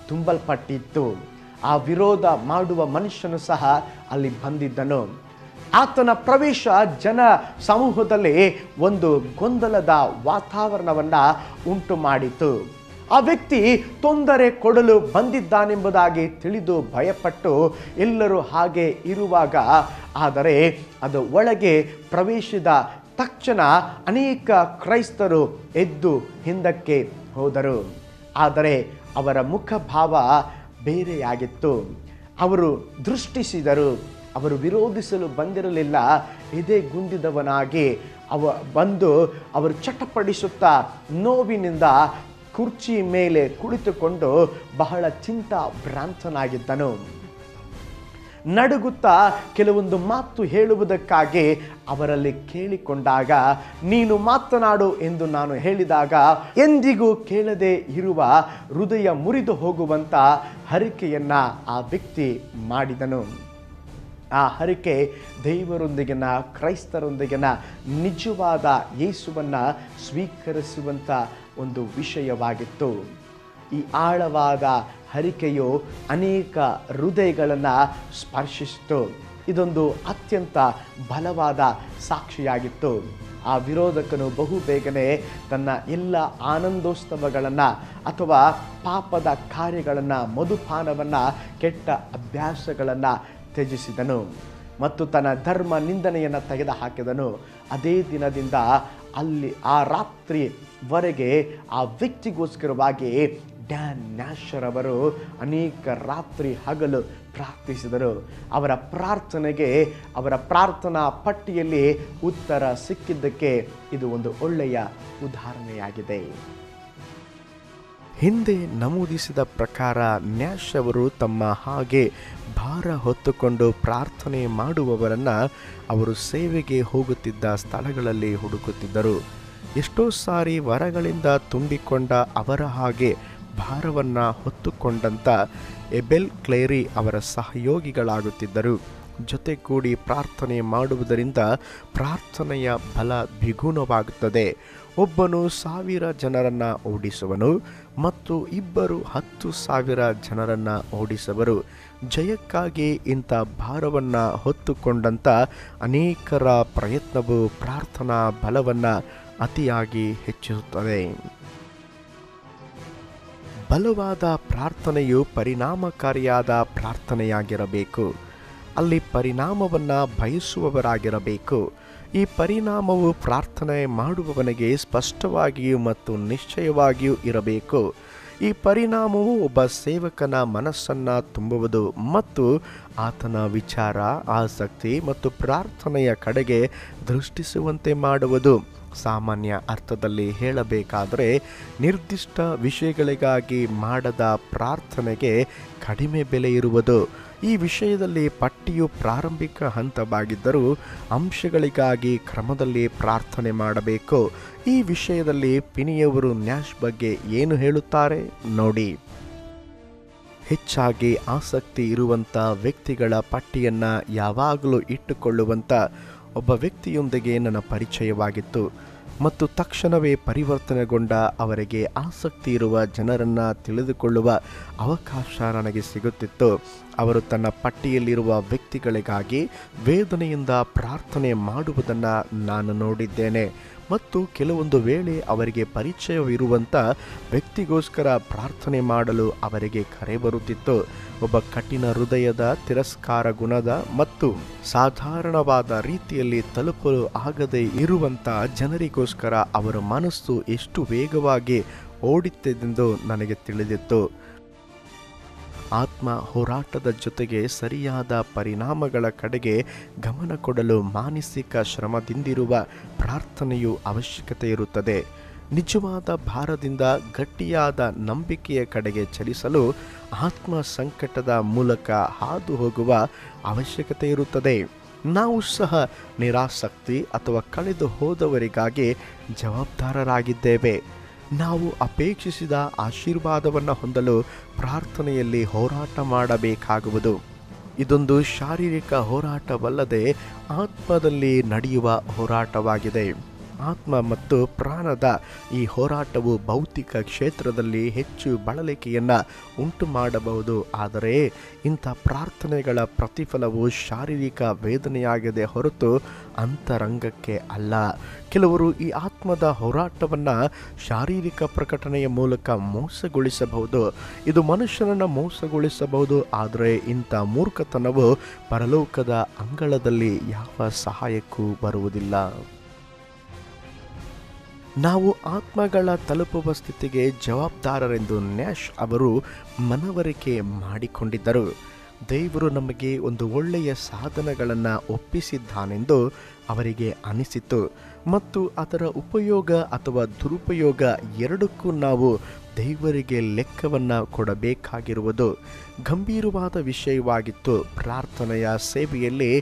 Speaker 1: ತುಂಬಲ್ಪಟ್ಟಿತ್ತು. ಆ ವಿರೋಧ ಮಾಡುವ ಮನುಷ್ಯನು ಸಹ ಅಲ್ಲಿ ಬಂದಿದ್ದನು. ಆತನ ಪ್ರವೇಶ ಜನ ಸಮೂಹದಲ್ಲಿ ಒಂದು ಗೊಂದಲದ ವಾತಾವರಣವನ್ನು ಉಂಟು ಮಾಡಿತು. ಆ ವ್ಯಕ್ತಿ ತೊಂದರೆ ಕೊಡಲು ಬಂದಿದ್ದಾನೆಂಬುದಾಗಿ ತಿಳಿದು ಭಯಪಟ್ಟು ಎಲ್ಲರೂ ಹಾಗೆ ಇರುವಾಗ, ಆದರೆ ಅದು ಒಳಗೆ ಪ್ರವೇಶಿಸಿದ ತಕ್ಷಣ ಅನೇಕ ಕ್ರೈಸ್ತರು ಎದ್ದು ಹಿಂದಕ್ಕೆ ಹೋದರು. ಆದರೆ ಅವರ ಮುಖಭಾವ ಬೇರೆಯಾಗಿತ್ತು. ಅವರು ದೃಷ್ಟಿಸಿದರು. ಅವರು ವಿರೋಧಿಸಲು ಬಂದಿರಲಿಲ್ಲ. ಎದೆ ಗುಂದಿದವನಾಗಿ ಬಂದು ಅವರು ಚಟಪಡಿಸುತ್ತಾ ನೋವಿನಿಂದ ಕುರ್ಚಿ ಮೇಲೆ ಕುಳಿತುಕೊಂಡು ಬಹಳ ಚಿಂತಾಭ್ರಾಂತನಾಗಿದ್ದನು. ನಡುಗುತ್ತಾ ಕೆಲವೊಂದು ಮಾತು ಹೇಳುವುದಕ್ಕಾಗಿ ಅವರಲ್ಲಿ ಕೇಳಿಕೊಂಡಾಗ, ನೀನು ಮಾತನಾಡು ಎಂದು ನಾನು ಹೇಳಿದಾಗ ಎಂದಿಗೂ ಕೇಳದೆ ಇರುವ ಹೃದಯ ಮುರಿದು ಹೋಗುವಂಥ ಹರಿಕೆಯನ್ನು ಆ ವ್ಯಕ್ತಿ ಮಾಡಿದನು. ಆ ಹರಿಕೆ ದೇವರೊಂದಿಗಿನ ಕ್ರೈಸ್ತರೊಂದಿಗಿನ ನಿಜವಾದ ಯೇಸುವನ್ನು ಸ್ವೀಕರಿಸುವಂಥ ಒಂದು ವಿಷಯವಾಗಿತ್ತು. ಈ ಆಳವಾದ ಹರಿಕೆಯು ಅನೇಕ ಹೃದಯಗಳನ್ನು ಸ್ಪರ್ಶಿಸಿತು. ಇದೊಂದು ಅತ್ಯಂತ ಬಲವಾದ ಸಾಕ್ಷಿಯಾಗಿತ್ತು. ಆ ವಿರೋಧಕನು ಬಹುಬೇಗನೆ ತನ್ನ ಎಲ್ಲ ಆನಂದೋತ್ಸವಗಳನ್ನು ಅಥವಾ ಪಾಪದ ಕಾರ್ಯಗಳನ್ನು, ಮಧುಪಾನವನ್ನು, ಕೆಟ್ಟ ಅಭ್ಯಾಸಗಳನ್ನು ತ್ಯಜಿಸಿದನು ಮತ್ತು ತನ್ನ ಧರ್ಮ ನಿಂದನೆಯನ್ನು ತೆಗೆದುಹಾಕಿದನು. ಅದೇ ದಿನದಿಂದ ಅಲ್ಲಿ ಆ ರಾತ್ರಿವರೆಗೆ ಆ ವ್ಯಕ್ತಿಗೋಸ್ಕರವಾಗಿ ಡ್ಯಾನ್ ನ್ಯಾಶರ್ ಅವರು ಅನೇಕ ರಾತ್ರಿ ಹಗಲು ಪ್ರಾರ್ಥಿಸಿದರು. ಅವರ ಪ್ರಾರ್ಥನೆಗೆ, ಅವರ ಪ್ರಾರ್ಥನಾ ಪಟ್ಟಿಯಲ್ಲಿ ಉತ್ತರ ಸಿಕ್ಕಿದ್ದಕ್ಕೆ ಇದು ಒಂದು ಒಳ್ಳೆಯ ಉದಾಹರಣೆಯಾಗಿದೆ.
Speaker 2: ಹಿಂದೆ ನಮೂದಿಸಿದ ಪ್ರಕಾರ ನ್ಯಾಶ್ ಅವರು ತಮ್ಮ ಹಾಗೆ ಭಾರ ಹೊತ್ತುಕೊಂಡು ಪ್ರಾರ್ಥನೆ ಮಾಡುವವರನ್ನು ಅವರು ಸೇವೆಗೆ ಹೋಗುತ್ತಿದ್ದ ಸ್ಥಳಗಳಲ್ಲಿ ಹುಡುಕುತ್ತಿದ್ದರು. ಎಷ್ಟೋ ಸಾರಿ ವರಗಳಿಂದ ತುಂಬಿಕೊಂಡ ಅವರ ಹಾಗೆ ಭಾರವನ್ನು ಹೊತ್ತುಕೊಂಡಂಥ ಎಬೆಲ್ ಕ್ಲೇರಿ ಅವರ ಸಹಯೋಗಿಗಳಾಗುತ್ತಿದ್ದರು. ಜೊತೆಗೂಡಿ ಪ್ರಾರ್ಥನೆ ಮಾಡುವುದರಿಂದ ಪ್ರಾರ್ಥನೆಯ ಬಲ ದ್ವಿಗುಣವಾಗುತ್ತದೆ. ಒಬ್ಬನು 1000 ಜನರನ್ನು ಓಡಿಸುವನು ಮತ್ತು ಇಬ್ಬರು 10,000 ಜನರನ್ನು ಓಡಿಸುವರು. ಜಯಕ್ಕಾಗಿ ಇಂಥ ಭಾರವನ್ನು ಹೊತ್ತುಕೊಂಡಂಥ ಅನೇಕರ ಪ್ರಯತ್ನವು ಪ್ರಾರ್ಥನಾ ಬಲವನ್ನು ಅತಿಯಾಗಿ ಹೆಚ್ಚಿಸುತ್ತದೆ. ಬಲವಾದ ಪ್ರಾರ್ಥನೆಯು ಪರಿಣಾಮಕಾರಿಯಾದ ಪ್ರಾರ್ಥನೆಯಾಗಿರಬೇಕು. ಅಲ್ಲಿ ಪರಿಣಾಮವನ್ನು ಬಯಸುವವರಾಗಿರಬೇಕು. ಈ ಪರಿಣಾಮವು ಪ್ರಾರ್ಥನೆ ಮಾಡುವವನಿಗೆ ಸ್ಪಷ್ಟವಾಗಿಯೂ ಮತ್ತು ನಿಶ್ಚಯವಾಗಿಯೂ ಇರಬೇಕು. ಈ ಪರಿಣಾಮವು ಒಬ್ಬ ಸೇವಕನ ಮನಸ್ಸನ್ನು ತುಂಬುವುದು ಮತ್ತು ಆತನ ವಿಚಾರ, ಆಸಕ್ತಿ ಮತ್ತು ಪ್ರಾರ್ಥನೆಯ ಕಡೆಗೆ ದೃಷ್ಟಿಸುವಂತೆ ಮಾಡುವುದು. ಸಾಮಾನ್ಯ ಅರ್ಥದಲ್ಲಿ ಹೇಳಬೇಕಾದರೆ ನಿರ್ದಿಷ್ಟ ವಿಷಯಗಳಿಗಾಗಿ ಮಾಡದ ಪ್ರಾರ್ಥನೆಗೆ ಕಡಿಮೆ ಬೆಲೆ ಇರುವುದು. ಈ ವಿಷಯದಲ್ಲಿ ಪಟ್ಟಿಯು ಪ್ರಾರಂಭಿಕ ಹಂತವಾಗಿದ್ದರೂ ಅಂಶಗಳಿಗಾಗಿ ಕ್ರಮದಲ್ಲಿ ಪ್ರಾರ್ಥನೆ ಮಾಡಬೇಕು. ಈ ವಿಷಯದಲ್ಲಿ ಪಿನಿಯವರು ನ್ಯಾಶ್ ಬಗ್ಗೆ ಏನು ಹೇಳುತ್ತಾರೆ ನೋಡಿ. ಹೆಚ್ಚಾಗಿ ಆಸಕ್ತಿ ಇರುವಂಥ ವ್ಯಕ್ತಿಗಳ ಪಟ್ಟಿಯನ್ನು ಯಾವಾಗಲೂ ಇಟ್ಟುಕೊಳ್ಳುವಂಥ ಒಬ್ಬ ವ್ಯಕ್ತಿಯೊಂದಿಗೆ ನನ್ನ ಪರಿಚಯವಾಗಿತ್ತು ಮತ್ತು ತಕ್ಷಣವೇ ಪರಿವರ್ತನೆಗೊಂಡ ಅವರಿಗೆ ಆಸಕ್ತಿ ಇರುವ ಜನರನ್ನು ತಿಳಿದುಕೊಳ್ಳುವ ಅವಕಾಶ ನನಗೆ ಸಿಗುತ್ತಿತ್ತು. ಅವರು ತನ್ನ ಪಟ್ಟಿಯಲ್ಲಿರುವ ವ್ಯಕ್ತಿಗಳಿಗಾಗಿ ವೇದನೆಯಿಂದ ಪ್ರಾರ್ಥನೆ ಮಾಡುವುದನ್ನು ನಾನು ನೋಡಿದ್ದೇನೆ ಮತ್ತು ಕೆಲವೊಂದು ವೇಳೆ ಅವರಿಗೆ ಪರಿಚಯವಿರುವಂಥ ವ್ಯಕ್ತಿಗೋಸ್ಕರ ಪ್ರಾರ್ಥನೆ ಮಾಡಲು ಅವರಿಗೆ ಕರೆ ಬರುತ್ತಿತ್ತು. ಒಬ್ಬ ಕಠಿಣ ಹೃದಯದ, ತಿರಸ್ಕಾರ ಗುಣದ ಮತ್ತು ಸಾಧಾರಣವಾದ ರೀತಿಯಲ್ಲಿ ತಲುಪಲು ಆಗದೇ ಇರುವಂಥ ಜನರಿಗೋಸ್ಕರ ಅವರ ಮನಸ್ಸು ಎಷ್ಟು ವೇಗವಾಗಿ ಓಡುತ್ತಿದ್ದೆಂದು ನನಗೆ ತಿಳಿದಿತ್ತು. ಆತ್ಮ ಹೋರಾಟದ ಜೊತೆಗೆ ಸರಿಯಾದ ಪರಿಣಾಮಗಳ ಕಡೆಗೆ ಗಮನ ಕೊಡಲು ಮಾನಸಿಕ ಶ್ರಮದಿಂದಿರುವ ಪ್ರಾರ್ಥನೆಯು ಅವಶ್ಯಕತೆ ಇರುತ್ತದೆ. ನಿಜವಾದ ಭಾರದಿಂದ ಗಟ್ಟಿಯಾದ ನಂಬಿಕೆಯ ಕಡೆಗೆ ಚಲಿಸಲು ಆತ್ಮ ಸಂಕಟದ ಮೂಲಕ ಹಾದು ಹೋಗುವ ಅವಶ್ಯಕತೆ ಇರುತ್ತದೆ. ನಾವು ಸಹ ನಿರಾಸಕ್ತಿ ಅಥವಾ ಕಳೆದು ಹೋದವರಿಗಾಗಿ ಜವಾಬ್ದಾರರಾಗಿದ್ದೇವೆ. ನಾವು ಅಪೇಕ್ಷಿಸಿದ ಆಶೀರ್ವಾದವನ್ನು ಹೊಂದಲು ಪ್ರಾರ್ಥನೆಯಲ್ಲಿ ಹೋರಾಟ ಮಾಡಬೇಕಾಗುವುದು. ಇದೊಂದು ಶಾರೀರಿಕ ಹೋರಾಟವಲ್ಲದೆ ಆತ್ಮದಲ್ಲಿ ನಡೆಯುವ ಹೋರಾಟವಾಗಿದೆ. ಆತ್ಮ ಮತ್ತು ಪ್ರಾಣದ ಈ ಹೋರಾಟವು ಭೌತಿಕ ಕ್ಷೇತ್ರದಲ್ಲಿ ಹೆಚ್ಚು ಬಳಲಿಕೆಯನ್ನು ಉಂಟು ಮಾಡಬಹುದು. ಆದರೆ ಇಂಥ ಪ್ರಾರ್ಥನೆಗಳ ಪ್ರತಿಫಲವು ಶಾರೀರಿಕ ವೇದನೆಯಾಗಿದೆ ಹೊರತು ಅಂತರಂಗಕ್ಕೆ ಅಲ್ಲ. ಕೆಲವರು ಈ ಆತ್ಮದ ಹೋರಾಟವನ್ನು ಶಾರೀರಿಕ ಪ್ರಕಟಣೆಯ ಮೂಲಕ ಮೋಸಗೊಳಿಸಬಹುದು. ಇದು ಮನುಷ್ಯನನ್ನು ಮೋಸಗೊಳಿಸಬಹುದು. ಆದರೆ ಇಂಥ ಮೂರ್ಖತನವು ಪರಲೋಕದ ಅಂಗಳದಲ್ಲಿ ಯಾವ ಸಹಾಯಕ್ಕೂ ಬರುವುದಿಲ್ಲ. ನಾವು ಆತ್ಮಗಳ ತಲುಪುವ ಸ್ಥಿತಿಗೆ ಜವಾಬ್ದಾರರೆಂದು ನ್ಯಾಶ್ ಅವರು ಮನವರಿಕೆ ಮಾಡಿಕೊಂಡಿದ್ದರು. ದೇವರು ನಮಗೆ ಒಂದು ಒಳ್ಳೆಯ ಸಾಧನಗಳನ್ನು ಒಪ್ಪಿಸಿದ್ದಾನೆಂದು ಅವರಿಗೆ ಅನಿಸಿತು ಮತ್ತು ಅದರ ಉಪಯೋಗ ಅಥವಾ ದುರುಪಯೋಗ ಎರಡಕ್ಕೂ ನಾವು ದೇವರಿಗೆ ಲೆಕ್ಕವನ್ನು ಕೊಡಬೇಕಾಗಿರುವುದು ಗಂಭೀರವಾದ ವಿಷಯವಾಗಿತ್ತು. ಪ್ರಾರ್ಥನೆಯ ಸೇವೆಯಲ್ಲಿ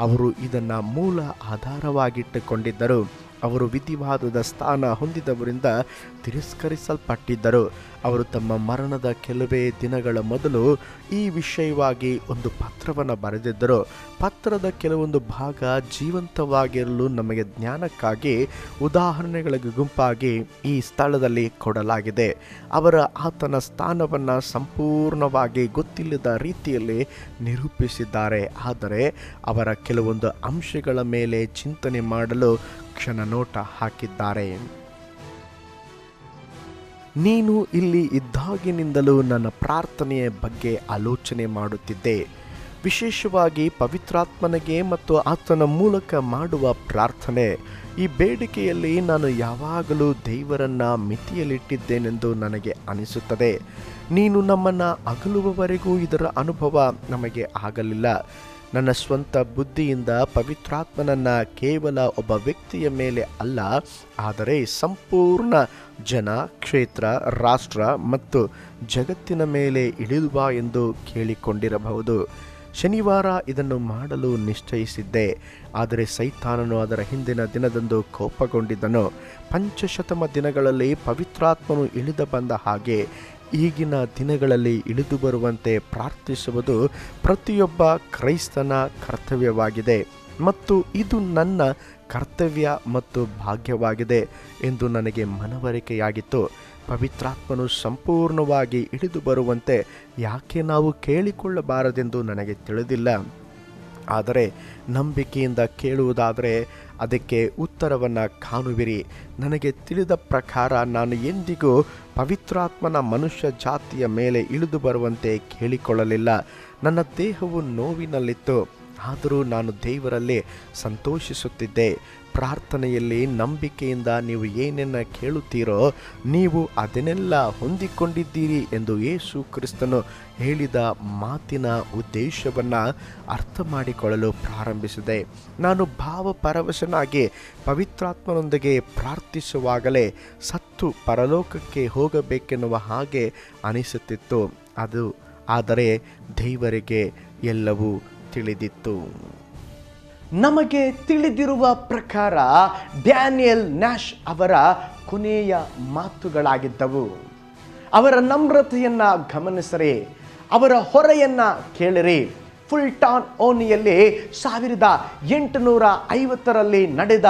Speaker 2: ಅವರು ಇದನ್ನು ಮೂಲ ಆಧಾರವಾಗಿಟ್ಟುಕೊಂಡಿದ್ದರು. ಅವರು ವಿಧಿವಾದದ ಸ್ಥಾನ ಹೊಂದಿದವರಿಂದ ತಿರಸ್ಕರಿಸಲ್ಪಟ್ಟಿದ್ದರು. ಅವರು ತಮ್ಮ ಮರಣದ ಕೆಲವೇ ದಿನಗಳ ಮೊದಲು ಈ ವಿಷಯವಾಗಿ ಒಂದು ಪತ್ರವನ್ನು ಬರೆದಿದ್ದರು. ಪತ್ರದ ಕೆಲವೊಂದು ಭಾಗ ಜೀವಂತವಾಗಿರಲು ನಮಗೆ ಜ್ಞಾನಕ್ಕಾಗಿ ಉದಾಹರಣೆಗಳ ಗುಂಪಾಗಿ ಈ ಸ್ಥಳದಲ್ಲಿ ಕೊಡಲಾಗಿದೆ. ಅವರ ಆತನ ಸ್ಥಾನವನ್ನು ಸಂಪೂರ್ಣವಾಗಿ ಗೊತ್ತಿಲ್ಲದ ರೀತಿಯಲ್ಲಿ ನಿರೂಪಿಸಿದ್ದಾರೆ. ಆದರೆ ಅವರ ಕೆಲವೊಂದು ಅಂಶಗಳ ಮೇಲೆ ಚಿಂತನೆ ಮಾಡಲು ಕ್ಷಣ ನೋಟ ಹಾಕಿದ್ದಾರೆ. ನೀನು ಇಲ್ಲಿ ಇದ್ದಾಗಿನಿಂದಲೂ ನನ್ನ ಪ್ರಾರ್ಥನೆಯ ಬಗ್ಗೆ ಆಲೋಚನೆ ಮಾಡುತ್ತಿದ್ದೆ. ವಿಶೇಷವಾಗಿ ಪವಿತ್ರಾತ್ಮನಿಗೆ ಮತ್ತು ಆತನ ಮೂಲಕ ಮಾಡುವ ಪ್ರಾರ್ಥನೆ. ಈ ಬೇಡಿಕೆಯಲ್ಲಿ ನಾನು ಯಾವಾಗಲೂ ದೇವರನ್ನು ಮಿತಿಯಲ್ಲಿಟ್ಟಿದ್ದೇನೆಂದು ನನಗೆ ಅನಿಸುತ್ತದೆ. ನೀನು ನಮ್ಮನ್ನು ಅಗಲುವವರೆಗೂ ಇದರ ಅನುಭವ ನಮಗೆ ಆಗಲಿಲ್ಲ. ನನ್ನ ಸ್ವಂತ ಬುದ್ಧಿಯಿಂದ ಪವಿತ್ರಾತ್ಮನನ್ನು ಕೇವಲ ಒಬ್ಬ ವ್ಯಕ್ತಿಯ ಮೇಲೆ ಅಲ್ಲ, ಆದರೆ ಸಂಪೂರ್ಣ ಜನ, ಕ್ಷೇತ್ರ, ರಾಷ್ಟ್ರ ಮತ್ತು ಜಗತ್ತಿನ ಮೇಲೆ ಇಳಿಯುವ ಎಂದು ಕೇಳಿಕೊಂಡಿರಬಹುದು. ಶನಿವಾರ ಇದನ್ನು ಮಾಡಲು ನಿಶ್ಚಯಿಸಿದ್ದೆ, ಆದರೆ ಸೈತಾನನು ಅದರ ಹಿಂದಿನ ದಿನದಂದು ಕೋಪಗೊಂಡಿದ್ದನು. ಪಂಚಶತಮ ದಿನಗಳಲ್ಲಿ ಪವಿತ್ರಾತ್ಮನು ಇಳಿದು ಬಂದ ಹಾಗೆ ಈಗಿನ ದಿನಗಳಲ್ಲಿ ಇಳಿದು ಬರುವಂತೆ ಪ್ರಾರ್ಥಿಸುವುದು ಪ್ರತಿಯೊಬ್ಬ ಕ್ರೈಸ್ತನ ಕರ್ತವ್ಯವಾಗಿದೆ ಮತ್ತು ಇದು ನನ್ನ ಕರ್ತವ್ಯ ಮತ್ತು ಭಾಗ್ಯವಾಗಿದೆ ಎಂದು ನನಗೆ ಮನವರಿಕೆಯಾಗಿತ್ತು. ಪವಿತ್ರಾತ್ಮನು ಸಂಪೂರ್ಣವಾಗಿ ಇಳಿದು ಬರುವಂತೆ ಯಾಕೆ ನಾವು ಕೇಳಿಕೊಳ್ಳಬಾರದೆಂದು ನನಗೆ ತಿಳಿದಿಲ್ಲ. ಆದರೆ ನಂಬಿಕೆಯಿಂದ ಕೇಳುವುದಾದರೆ ಅದಕ್ಕೆ ಉತ್ತರವನ್ನು ಕಾಣುವಿರಿ. ನನಗೆ ತಿಳಿದ ಪ್ರಕಾರ ನಾನು ಎಂದಿಗೂ ಪವಿತ್ರಾತ್ಮನ ಮನುಷ್ಯ ಜಾತಿಯ ಮೇಲೆ ಇಳಿದು ಬರುವಂತೆ ಕೇಳಿಕೊಳ್ಳಲಿಲ್ಲ. ನನ್ನ ದೇಹವು ನೋವಿನಲ್ಲಿತ್ತು, ಆದರೂ ನಾನು ದೇವರಲ್ಲಿ ಸಂತೋಷಿಸುತ್ತಿದ್ದೆ. ಪ್ರಾರ್ಥನೆಯಲ್ಲಿ ನಂಬಿಕೆಯಿಂದ ನೀವು ಏನನ್ನ ಕೇಳುತ್ತೀರೋ ನೀವು ಅದನ್ನೆಲ್ಲ ಹೊಂದಿಕೊಂಡಿದ್ದೀರಿ ಎಂದು ಯೇಸು ಕ್ರಿಸ್ತನು ಹೇಳಿದ ಮಾತಿನ ಉದ್ದೇಶವನ್ನು ಅರ್ಥ ಮಾಡಿಕೊಳ್ಳಲು ಪ್ರಾರಂಭಿಸಿದೆ. ನಾನು ಭಾವಪರವಶನಾಗಿ ಪವಿತ್ರಾತ್ಮನೊಂದಿಗೆ ಪ್ರಾರ್ಥಿಸುವಾಗಲೇ ಸತ್ತು ಪರಲೋಕಕ್ಕೆ ಹೋಗಬೇಕೆನ್ನುವ ಹಾಗೆ ಅನಿಸುತ್ತಿತ್ತು. ಆದರೆ ದೇವರಿಗೆ ಎಲ್ಲವೂ ತಿಳಿದಿತ್ತು.
Speaker 1: ನಮಗೆ ತಿಳಿದಿರುವ ಪ್ರಕಾರ ಡ್ಯಾನಿಯಲ್ ನ್ಯಾಶ್ ಅವರ ಕೊನೆಯ ಮಾತುಗಳಾಗಿದ್ದವು. ಅವರ ನಮ್ರತೆಯನ್ನ ಗಮನಿಸಿರಿ, ಅವರ ಹೊರೆಯನ್ನ ಕೇಳಿರಿ. ಫುಲ್ಟಾನ್ ಓನಿಯಲ್ಲಿ 1850ರಲ್ಲಿ ನಡೆದ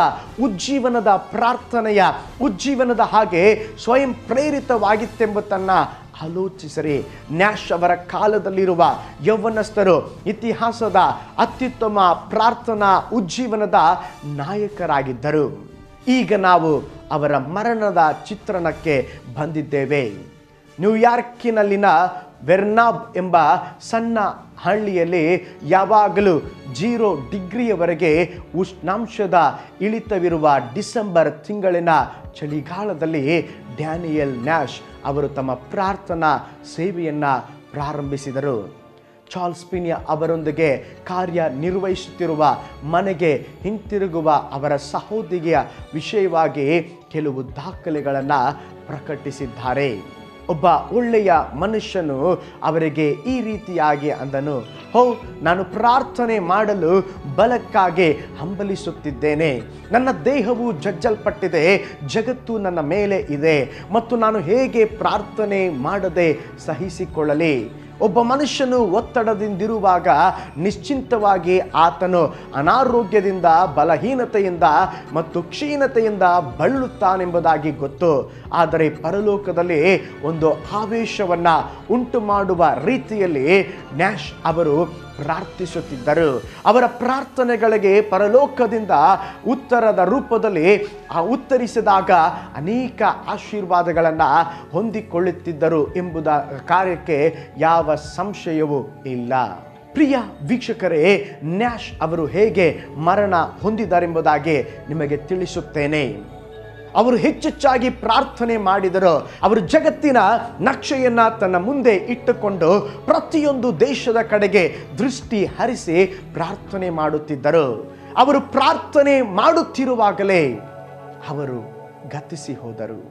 Speaker 1: ಉಜ್ಜೀವನದ ಪ್ರಾರ್ಥನೆಯ ಉಜ್ಜೀವನದ ಹಾಗೆ ಸ್ವಯಂ ಪ್ರೇರಿತವಾಗಿತ್ತೆಂಬುದನ್ನು ಆಲೋಚಿಸಿರಿ. ನ್ಯಾಶ್ ಅವರ ಕಾಲದಲ್ಲಿರುವ ಯೌವನಸ್ಥರು ಇತಿಹಾಸದ ಅತ್ಯುತ್ತಮ ಪ್ರಾರ್ಥನಾ ಉಜ್ಜೀವನದ ನಾಯಕರಾಗಿದ್ದರು. ಈಗ ನಾವು ಅವರ ಮರಣದ ಚಿತ್ರಣಕ್ಕೆ ಬಂದಿದ್ದೇವೆ. ನ್ಯೂಯಾರ್ಕಿನಲ್ಲಿನ ವೆರ್ನಾಬ್ ಎಂಬ ಸಣ್ಣ ಹಳ್ಳಿಯಲ್ಲಿ ಯಾವಾಗಲೂ 0 ಡಿಗ್ರಿಯವರೆಗೆ ಉಷ್ಣಾಂಶದ ಇಳಿತವಿರುವ ಡಿಸೆಂಬರ್ ತಿಂಗಳಿನ ಚಳಿಗಾಲದಲ್ಲಿ ಡ್ಯಾನಿಯಲ್ ನ್ಯಾಶ್ ಅವರು ತಮ್ಮ ಪ್ರಾರ್ಥನಾ ಸೇವೆಯನ್ನು ಪ್ರಾರಂಭಿಸಿದರು. ಚಾರ್ಲ್ಸ್ ಪಿನಿಯ ಅವರೊಂದಿಗೆ ಕಾರ್ಯನಿರ್ವಹಿಸುತ್ತಿರುವ ಮನೆಗೆ ಹಿಂತಿರುಗುವ ಅವರ ಸಹೋದರಿಯ ವಿಷಯವಾಗಿ ಕೆಲವು ದಾಖಲೆಗಳನ್ನು ಪ್ರಕಟಿಸಿದ್ದಾರೆ. ಒಬ್ಬ ಒಳ್ಳೆಯ ಮನುಷ್ಯನು ಅವರಿಗೆ ಈ ರೀತಿಯಾಗಿ ಅಂದನು, ನಾನು ಪ್ರಾರ್ಥನೆ ಮಾಡಲು ಬಲಕ್ಕಾಗಿ ಹಂಬಲಿಸುತ್ತಿದ್ದೇನೆ. ನನ್ನ ದೇಹವು ಜಜ್ಜಲ್ಪಟ್ಟಿದೆ, ಜಗತ್ತು ನನ್ನ ಮೇಲೆ ಇದೆ ಮತ್ತು ನಾನು ಹೇಗೆ ಪ್ರಾರ್ಥನೆ ಮಾಡದೆ ಸಹಿಸಿಕೊಳ್ಳಲಿ? ಒಬ್ಬ ಮನುಷ್ಯನು ಒತ್ತಡದಿಂದಿರುವಾಗ ನಿಶ್ಚಿಂತವಾಗಿ ಆತನು ಅನಾರೋಗ್ಯದಿಂದ, ಬಲಹೀನತೆಯಿಂದ ಮತ್ತು ಕ್ಷೀಣತೆಯಿಂದ ಬಳಲುತ್ತಾನೆಂಬುದಾಗಿ ಗೊತ್ತು. ಆದರೆ ಪರಲೋಕದಲ್ಲಿ ಒಂದು ಆವೇಶವನ್ನು ಉಂಟು ಮಾಡುವ ರೀತಿಯಲ್ಲಿ ನ್ಯಾಶ್ ಅವರು ಪ್ರಾರ್ಥಿಸುತ್ತಿದ್ದರು. ಅವರ ಪ್ರಾರ್ಥನೆಗಳಿಗೆ ಪರಲೋಕದಿಂದ ಉತ್ತರದ ರೂಪದಲ್ಲಿ ಉತ್ತರಿಸಿದಾಗ ಅನೇಕ ಆಶೀರ್ವಾದಗಳನ್ನು ಹೊಂದಿಕೊಳ್ಳುತ್ತಿದ್ದರು ಎಂಬುದ ಕಾರ್ಯಕ್ಕೆ ಯಾವ ಸಂಶಯವೂ ಇಲ್ಲ. ಪ್ರಿಯ ವೀಕ್ಷಕರೇ, ನ್ಯಾಶ್ ಅವರು ಹೇಗೆ ಮರಣ ಹೊಂದಿದರೆಂಬುದಾಗಿ ನಿಮಗೆ ತಿಳಿಸುತ್ತೇನೆ. ಅವರು ಹೆಚ್ಚೆಚ್ಚಾಗಿ ಪ್ರಾರ್ಥನೆ ಮಾಡಿದರು. ಅವರು ಜಗತ್ತಿನ ನಕ್ಷೆಯನ್ನು ತನ್ನ ಮುಂದೆ ಇಟ್ಟುಕೊಂಡು ಪ್ರತಿಯೊಂದು ದೇಶದ ಕಡೆಗೆ ದೃಷ್ಟಿ ಹರಿಸಿ ಪ್ರಾರ್ಥನೆ ಮಾಡುತ್ತಿದ್ದರು. ಅವರು ಪ್ರಾರ್ಥನೆ ಮಾಡುತ್ತಿರುವಾಗಲೇ ಅವರು ಗತಿಸಿ ಹೋದರು.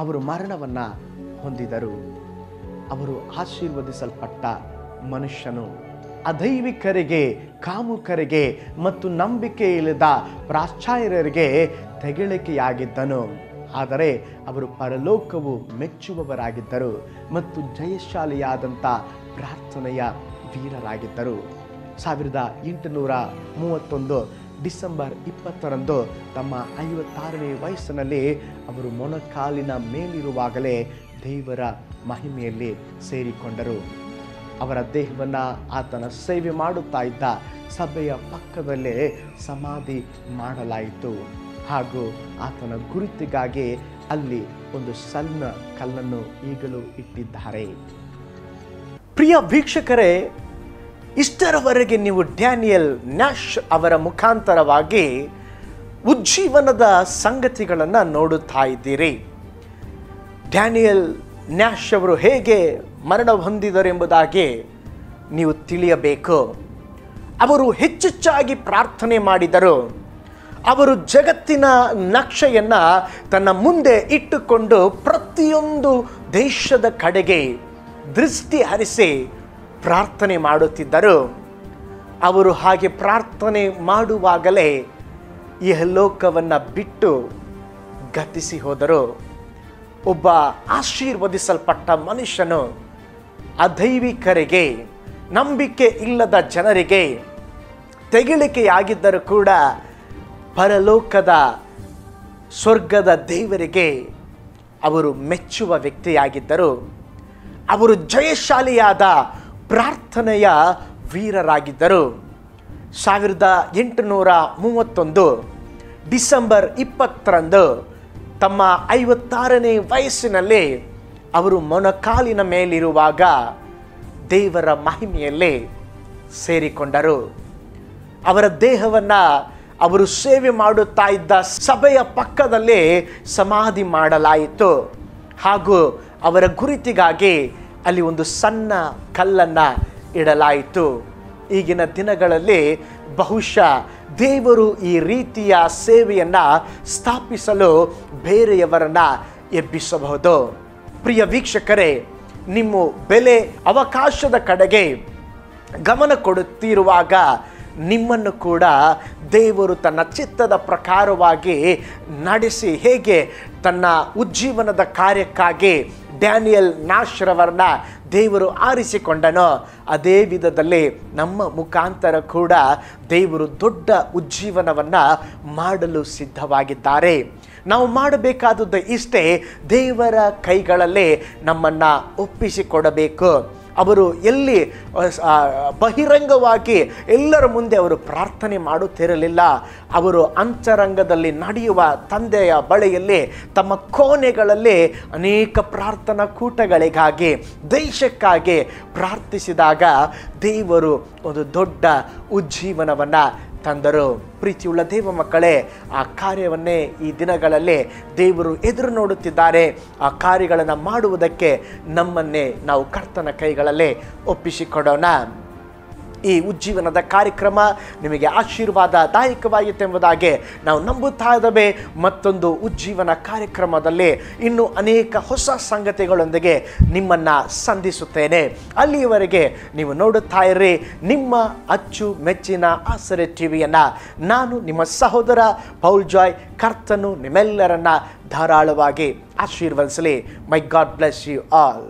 Speaker 1: ಅವರು ಮರಣವನ್ನು ಹೊಂದಿದರು. ಅವರು ಆಶೀರ್ವದಿಸಲ್ಪಟ್ಟ ಮನುಷ್ಯನು ಅದೈವಿಕರಿಗೆ, ಕಾಮುಕರಿಗೆ ಮತ್ತು ನಂಬಿಕೆ ಇಲ್ಲದ ಪ್ರಾಚಾರ್ಯರಿಗೆ ತೆಗಳಿಕೆಯಾಗಿದ್ದನು. ಆದರೆ ಅವರು ಪರಲೋಕವು ಮೆಚ್ಚುವವರಾಗಿದ್ದರು ಮತ್ತು ಜಯಶಾಲಿಯಾದಂಥ ಪ್ರಾರ್ಥನೆಯ ವೀರರಾಗಿದ್ದರು. 1831 ಡಿಸೆಂಬರ್ 20ರಂದು ತಮ್ಮ 56ನೇ ವಯಸ್ಸಿನಲ್ಲಿ ಅವರು ಮೊಣಕಾಲಿನ ಮೇಲಿರುವಾಗಲೇ ದೇವರ ಮಹಿಮೆಯಲ್ಲಿ ಸೇರಿಕೊಂಡರು. ಅವರ ದೇಹವನ್ನು ಆತನ ಸೇವೆ ಮಾಡುತ್ತಾ ಇದ್ದ ಸಭೆಯ ಪಕ್ಕದಲ್ಲೇ ಸಮಾಧಿ ಮಾಡಲಾಯಿತು. ಹಾಗೂ ಆತನ ಗುರುತಿಗಾಗಿ ಅಲ್ಲಿ ಒಂದು ಸಣ್ಣ ಕಲ್ಲನ್ನು ಈಗಲೂ ಇಟ್ಟಿದ್ದಾರೆ. ಪ್ರಿಯ ವೀಕ್ಷಕರೇ, ಇಷ್ಟರವರೆಗೆ ನೀವು ಡ್ಯಾನಿಯಲ್ ನ್ಯಾಶ್ ಅವರ ಮುಖಾಂತರವಾಗಿ ಉಜ್ಜೀವನದ ಸಂಗತಿಗಳನ್ನು ನೋಡುತ್ತಾ ಇದ್ದೀರಿ. ಡ್ಯಾನಿಯಲ್ ನ್ಯಾಶ್ ಅವರು ಹೇಗೆ ಮರಣ ಹೊಂದಿದರೆಂಬುದಾಗಿ ನೀವು ತಿಳಿಯಬೇಕು. ಅವರು ಹೆಚ್ಚೆಚ್ಚಾಗಿ ಪ್ರಾರ್ಥನೆ ಮಾಡಿದರು. ಅವರು ಜಗತ್ತಿನ ನಕ್ಷೆಯನ್ನು ತನ್ನ ಮುಂದೆ ಇಟ್ಟುಕೊಂಡು ಪ್ರತಿಯೊಂದು ದೇಶದ ಕಡೆಗೆ ದೃಷ್ಟಿ ಹರಿಸಿ ಪ್ರಾರ್ಥನೆ ಮಾಡುತ್ತಿದ್ದರು. ಅವರು ಹಾಗೆ ಪ್ರಾರ್ಥನೆ ಮಾಡುವಾಗಲೇ ಈ ಲೋಕವನ್ನು ಬಿಟ್ಟು ಗತಿಸಿ ಹೋದರು. ಒಬ್ಬ ಆಶೀರ್ವದಿಸಲ್ಪಟ್ಟ ಮನುಷ್ಯನು ಅದೈವಿಕರಿಗೆ, ನಂಬಿಕೆ ಇಲ್ಲದ ಜನರಿಗೆ ತೆಗಳಿಕೆಯಾಗಿದ್ದರೂ ಕೂಡ ಪರಲೋಕದ ಸ್ವರ್ಗದ ದೇವರಿಗೆ ಅವರು ಮೆಚ್ಚುವ ವ್ಯಕ್ತಿಯಾಗಿದ್ದರು. ಅವರು ಜಯಶಾಲಿಯಾದ ಪ್ರಾರ್ಥನೆಯ ವೀರರಾಗಿದ್ದರು. 1831 ಡಿಸೆಂಬರ್ 20ರಂದು ತಮ್ಮ 56ನೇ ವಯಸ್ಸಿನಲ್ಲಿ ಅವರು ಮೊಣಕಾಲಿನ ಮೇಲಿರುವಾಗ ದೇವರ ಮಹಿಮೆಯಲ್ಲಿ ಸೇರಿಕೊಂಡರು. ಅವರ ದೇಹವನ್ನು ಅವರು ಸೇವೆ ಮಾಡುತ್ತಾ ಇದ್ದ ಸಭೆಯ ಪಕ್ಕದಲ್ಲೇ ಸಮಾಧಿ ಮಾಡಲಾಯಿತು. ಹಾಗೂ ಅವರ ಗುರುತಿಗಾಗಿ ಅಲ್ಲಿ ಒಂದು ಸಣ್ಣ ಕಲ್ಲನ್ನು ಇಡಲಾಯಿತು. ಈಗಿನ ದಿನಗಳಲ್ಲಿ ಬಹುಶಃ ದೇವರು ಈ ರೀತಿಯ ಸೇವೆಯನ್ನು ಸ್ಥಾಪಿಸಲು ಬೇರೆಯವರನ್ನ ಎಬ್ಬಿಸಬಹುದು. ಪ್ರಿಯ ವೀಕ್ಷಕರೇ, ನಿಮ್ಮ ಬೆಲೆ ಅವಕಾಶದ ಕಡೆಗೆ ಗಮನ ಕೊಡುತ್ತಿರುವಾಗ ನಿಮ್ಮನ್ನು ಕೂಡ ದೇವರು ತನ್ನ ಚಿತ್ತದ ಪ್ರಕಾರವಾಗಿ ನಡೆಸಿ ಹೇಗೆ ತನ್ನ ಉಜ್ಜೀವನದ ಕಾರ್ಯಕ್ಕಾಗಿ ಡ್ಯಾನಿಯಲ್ ನ್ಯಾಶ್ರವರನ್ನ ದೇವರು ಆರಿಸಿಕೊಂಡನೋ ಅದೇ ವಿಧದಲ್ಲಿ ನಮ್ಮ ಮುಖಾಂತರ ಕೂಡ ದೇವರು ದೊಡ್ಡ ಉಜ್ಜೀವನವನ್ನು ಮಾಡಲು ಸಿದ್ಧವಾಗಿದ್ದಾರೆ. ನಾವು ಮಾಡಬೇಕಾದದ್ದು ಇಷ್ಟೇ, ದೇವರ ಕೈಗಳಲ್ಲೇ ನಮ್ಮನ್ನು ಒಪ್ಪಿಸಿಕೊಡಬೇಕು. ಅವರು ಎಲ್ಲಿ ಬಹಿರಂಗವಾಗಿ ಎಲ್ಲರ ಮುಂದೆ ಅವರು ಪ್ರಾರ್ಥನೆ ಮಾಡುತ್ತಿರಲಿಲ್ಲ. ಅವರು ಅಂತರಂಗದಲ್ಲಿ ನಡೆಯುವ ತಂದೆಯ ಬಳಿಯಲ್ಲಿ ತಮ್ಮ ಕೋಣೆಗಳಲ್ಲಿ ಅನೇಕ ಪ್ರಾರ್ಥನಾ ಕೂಟಗಳಿಗಾಗಿ, ದೇಶಕ್ಕಾಗಿ ಪ್ರಾರ್ಥಿಸಿದಾಗ ದೇವರು ಒಂದು ದೊಡ್ಡ ಉಜ್ಜೀವನವನ್ನು ತಂದರು. ಪ್ರೀತಿಯುಳ್ಳ ದೇವ ಮಕ್ಕಳೇ, ಆ ಕಾರ್ಯವನ್ನೇ ಈ ದಿನಗಳಲ್ಲಿ ದೇವರು ಎದುರು ನೋಡುತ್ತಿದ್ದಾರೆ. ಆ ಕಾರ್ಯಗಳನ್ನು ಮಾಡುವುದಕ್ಕೆ ನಮ್ಮನ್ನೇ ನಾವು ಕರ್ತನ ಕೈಗಳಲ್ಲೇ ಒಪ್ಪಿಸಿಕೊಡೋಣ. ಈ ಉಜ್ಜೀವನದ ಕಾರ್ಯಕ್ರಮ ನಿಮಗೆ ಆಶೀರ್ವಾದದಾಯಕವಾಯಿತೆಂಬುದಾಗಿ ನಾವು ನಂಬುತ್ತಾ ಇದ್ದೇವೆ. ಮತ್ತೊಂದು ಉಜ್ಜೀವನ ಕಾರ್ಯಕ್ರಮದಲ್ಲಿ ಇನ್ನೂ ಅನೇಕ ಹೊಸ ಸಂಗತಿಗಳೊಂದಿಗೆ ನಿಮ್ಮನ್ನು ಸಂಧಿಸುತ್ತೇನೆ. ಅಲ್ಲಿಯವರೆಗೆ ನೀವು ನೋಡುತ್ತಾ ಇರ್ರಿ ನಿಮ್ಮ ಅಚ್ಚು ಮೆಚ್ಚಿನ ಆಸರೆ ಟಿವಿಯನ್ನು. ನಾನು ನಿಮ್ಮ ಸಹೋದರ ಪೌಲ್ ಜಾಯ್. ಕರ್ತನು ನಿಮ್ಮೆಲ್ಲರನ್ನ ಧಾರಾಳವಾಗಿ ಆಶೀರ್ವದಿಸಲಿ. ಮೈ ಗಾಡ್ ಬ್ಲೆಸ್ ಯು ಆಲ್.